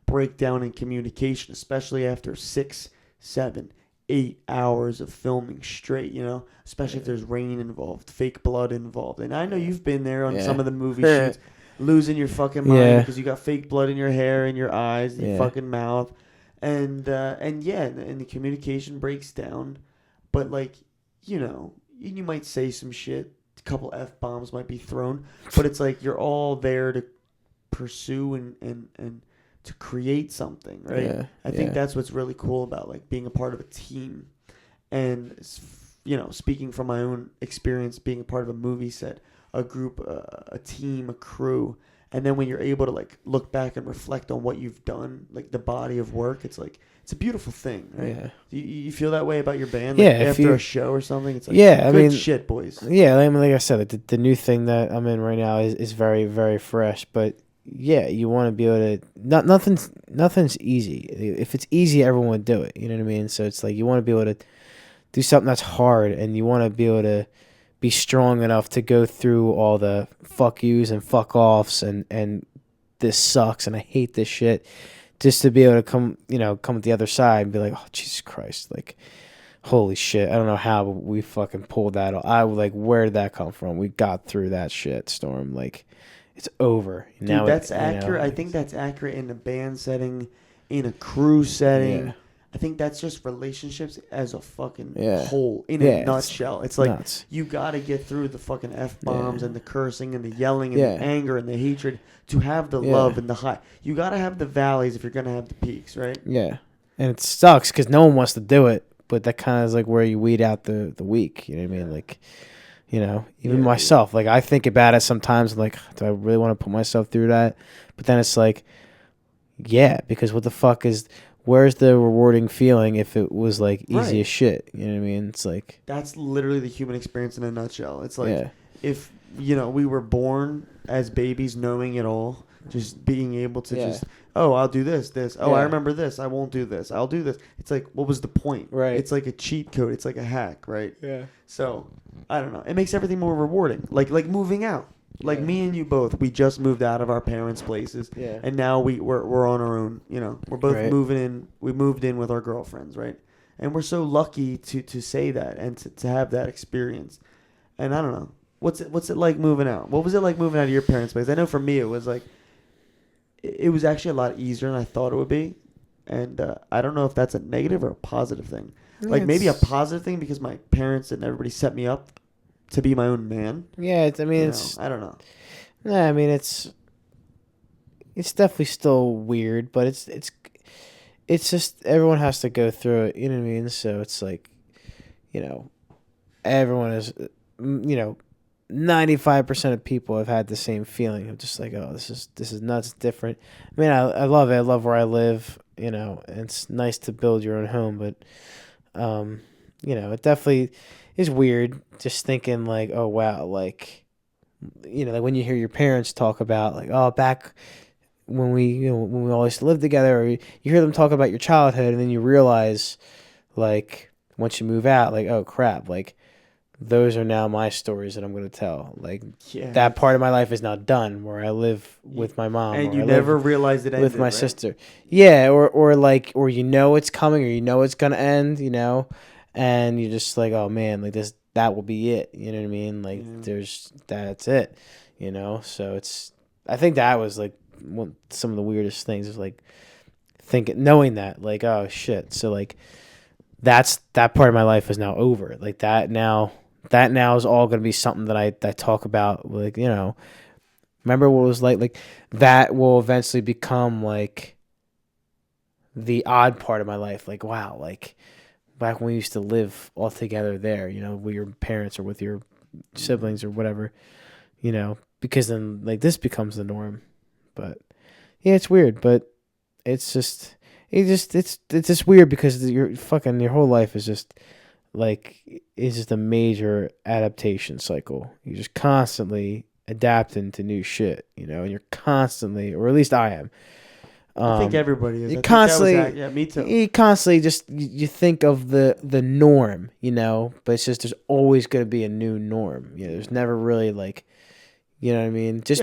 breakdown in communication, especially after 6, 7, 8 hours of filming straight, especially if there's rain involved, fake blood involved. And I know you've been there on some of the movie shoots. Losing your fucking mind because you got fake blood in your hair and your eyes and your fucking mouth, and the communication breaks down. But like, you might say some shit, a couple F-bombs might be thrown, but it's like you're all there to pursue and to create something, right? I think that's what's really cool about like being a part of a team, and speaking from my own experience being a part of a movie set, a group, a team, a crew, and then when you're able to like look back and reflect on what you've done, like the body of work, it's like it's a beautiful thing, right? Yeah. You feel that way about your band, like after a show or something? It's like, I mean, shit, boys. Yeah, like I said, the new thing that I'm in right now is very, very fresh, but yeah, you want to be able to. Nothing's easy. If it's easy, everyone would do it. You know what I mean? So it's like you want to be able to do something that's hard, and you want to be able to be strong enough to go through all the fuck yous and fuck offs and this sucks and I hate this shit, just to be able to come at the other side and be like, oh Jesus Christ, like holy shit, I don't know how, but we fucking pulled that off. Where did that come from? We got through that shit storm. Like, it's over. Dude, now that's accurate. I think that's accurate in a band setting, in a crew setting. Yeah. I think that's just relationships as a fucking whole, in a nutshell. It's like nuts. You got to get through the fucking F-bombs and the cursing and the yelling and the anger and the hatred to have the love and the high. You got to have the valleys if you're going to have the peaks, right? Yeah. And it sucks because no one wants to do it, but that kind of is like where you weed out the weak. You know what I mean? Like, even myself, like I think about it sometimes, like, do I really want to put myself through that? But then it's like, because what the fuck where's the rewarding feeling if it was like easy as shit? You know what I mean? It's like, that's literally the human experience in a nutshell. It's like if we were born as babies knowing it all, just being able to just, I'll do this. I remember this. I won't do this. I'll do this. It's like, what was the point? Right. It's like a cheat code. It's like a hack, right? Yeah. So I don't know. It makes everything more rewarding. Like moving out. Like me and you both, we just moved out of our parents' places, and now we're on our own. We're both moving in. We moved in with our girlfriends, right? And we're so lucky to say that and to have that experience. And I don't know, what's it like moving out? What was it like moving out of your parents' place? I know for me it was like, it was actually a lot easier than I thought it would be, and I don't know if that's a negative or a positive thing. Like maybe a positive thing because my parents and everybody set me up to be my own man. Yeah, I don't know. Nah, it's definitely still weird, but it's just everyone has to go through it. You know what I mean? So it's like, you know, everyone is, 95% of people have had the same feeling of just like, oh, this is nuts, different. I mean, I love it. I love where I live. And it's nice to build your own home, but it definitely is weird just thinking like, oh wow, like, like when you hear your parents talk about like, oh, back when we all used to live together, or you hear them talk about your childhood, and then you realize like once you move out, like, oh crap, like those are now my stories that I'm going to tell. Like Yeah. that part of my life is now done, where I live with my mom, And or you I never live realized it ended, with my right? sister. Yeah, or it's coming, or it's gonna end, and you're just like, oh man, like that will be it. You know what I mean? Like that's it. So I think that was like some of the weirdest things is like knowing that, like, oh shit, so like that part of my life is now over. Like that now is all going to be something that I talk about. Like, remember what it was like that will eventually become like the odd part of my life. Like, wow, like back when we used to live all together there, with your parents or with your siblings or whatever, because then like this becomes the norm. But yeah, it's weird, but it's just it's just weird because your whole life is just like it's just a major adaptation cycle. You're just constantly adapting to new shit, and you're constantly, or at least I am. I think everybody is. You I think constantly, that was, yeah, me too. you constantly just you think of the norm, but it's just there's always going to be a new norm. There's never really like, you know what I mean? Just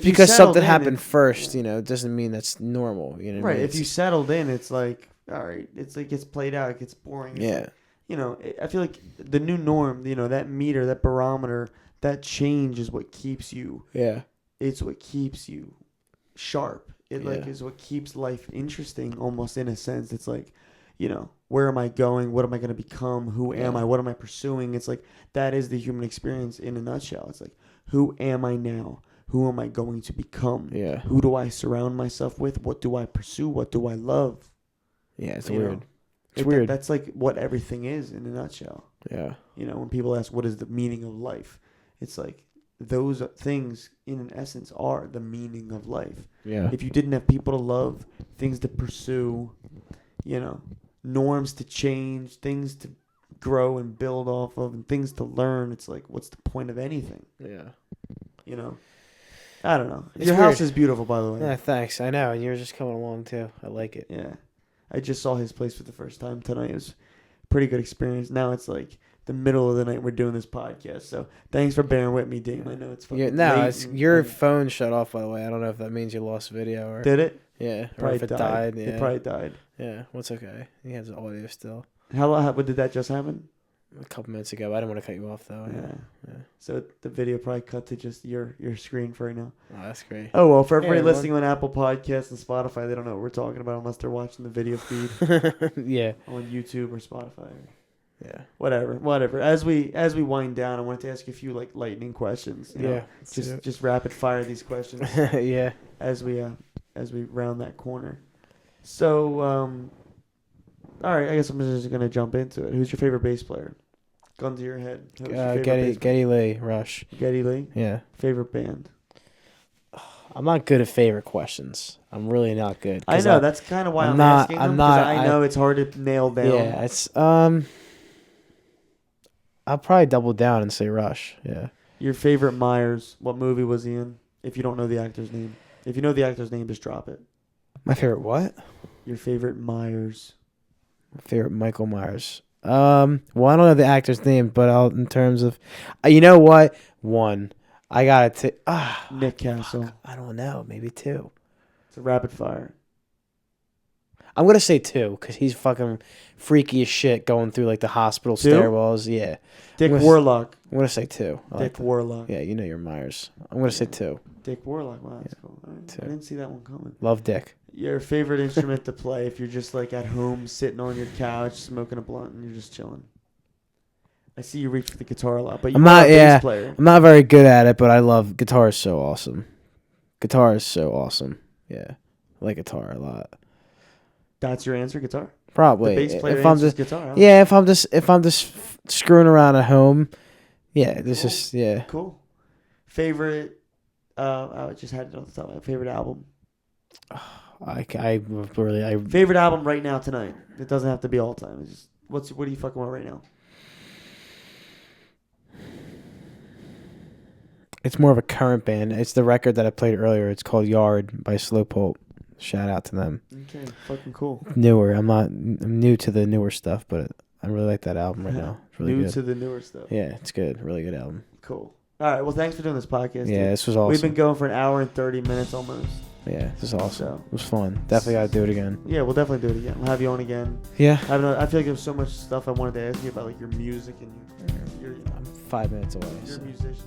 because something happened first, it doesn't mean that's normal. You know what I Right. mean? If you settled in, it's like, all right, it's like it's played out, it gets boring. It's like, I feel like the new norm, that meter, that barometer, that change is what keeps you. Yeah. It's what keeps you sharp. It like is what keeps life interesting, almost in a sense. It's like, where am I going? What am I going to become? Who am I? What am I pursuing? It's like that is the human experience in a nutshell. It's like, who am I now? Who am I going to become? Yeah. Who do I surround myself with? What do I pursue? What do I love? Yeah, it's weird. It's weird. That's like what everything is in a nutshell. Yeah. When people ask what is the meaning of life, it's like those things in essence are the meaning of life. Yeah. If you didn't have people to love, things to pursue, norms to change, things to grow and build off of, and things to learn, it's like, what's the point of anything? Yeah. I don't know. It's Your weird. house is beautiful, by the way. Yeah, thanks. I know, and yours is coming along too. I like it. Yeah. I just saw his place for the first time tonight. It was a pretty good experience. Now it's like the middle of the night. We're doing this podcast. So thanks for bearing with me, Dame. I know it's fucking late. It's your phone shut off, by the way. I don't know if that means you lost video or... Did it? Yeah. Probably or if it died. Yeah. It probably died. Yeah. What's okay. He has audio still. What did that just happen? A couple minutes ago. I didn't want to cut you off, though. Yeah. So the video probably cut to just your screen for right now. Oh, that's great. Oh, well, for everybody listening on Apple Podcasts and Spotify, they don't know what we're talking about unless they're watching the video feed. Yeah. On YouTube or Spotify. Yeah. Whatever. As we wind down, I wanted to ask you a few like lightning questions. Just rapid fire these questions. Yeah. As we round that corner. So, all right, I guess I'm just gonna jump into it. Who's your favorite bass player? Gun to your head. Geddy Lee, Rush. Geddy Lee? Yeah. Favorite band? I'm not good at favorite questions. I'm really not good. I know. That's kind of why I'm asking them. I know it's hard to nail down. Yeah, it's... I'll probably double down and say Rush. Yeah. Your favorite Myers, what movie was he in? If you don't know the actor's name. If you know the actor's name, just drop it. My favorite what? Your favorite Myers. My favorite Michael Myers. Well, I don't know the actor's name, but in terms of, you know what? One, I gotta take. Nick Castle. Fuck, I don't know. Maybe two. It's a rapid fire. I'm gonna say two because he's fucking freaky as shit going through like the hospital stairwells. Yeah. Dick Warlock. I'm gonna say two. Dick Warlock. Yeah, you know your Myers. I'm gonna say two. Dick Warlock. Wow, that's cool. Right. I didn't see that one coming. Love Dick. Your favorite instrument to play if you're just like at home sitting on your couch smoking a blunt and you're just chilling. I see you reach for the guitar a lot, but you're not a bass player. I'm not very good at it, but I love guitar. Is so awesome. Guitar is so awesome. Yeah, I like guitar a lot. That's your answer, guitar? Probably. The bass player if I'm answers just guitar, huh? yeah, if I'm just screwing around at home, yeah, this Cool. is yeah. Cool. Favorite, I just had it on the top of my favorite album. I Favorite album right now tonight. It doesn't have to be all time. It's just, what are you fucking with right now? It's more of a current band. It's the record that I played earlier. It's called Yard by Slowpoke. Shout out to them. Okay, fucking cool. Newer. I'm new to the newer stuff, but I really like that album right now. It's really New good. to the newer stuff. Yeah, it's good. Really good album. Cool. All right, well, thanks for doing this podcast. Yeah, dude. this was awesome. We've been going for an hour and 30 minutes almost. Yeah, this is awesome. So, It was fun. Definitely got to do it again. yeah, we'll definitely do it again. We'll have you on again. Yeah. I don't know. I feel like there's so much stuff I wanted to ask you about, like your music and your I'm 5 minutes away. your So. musicianship.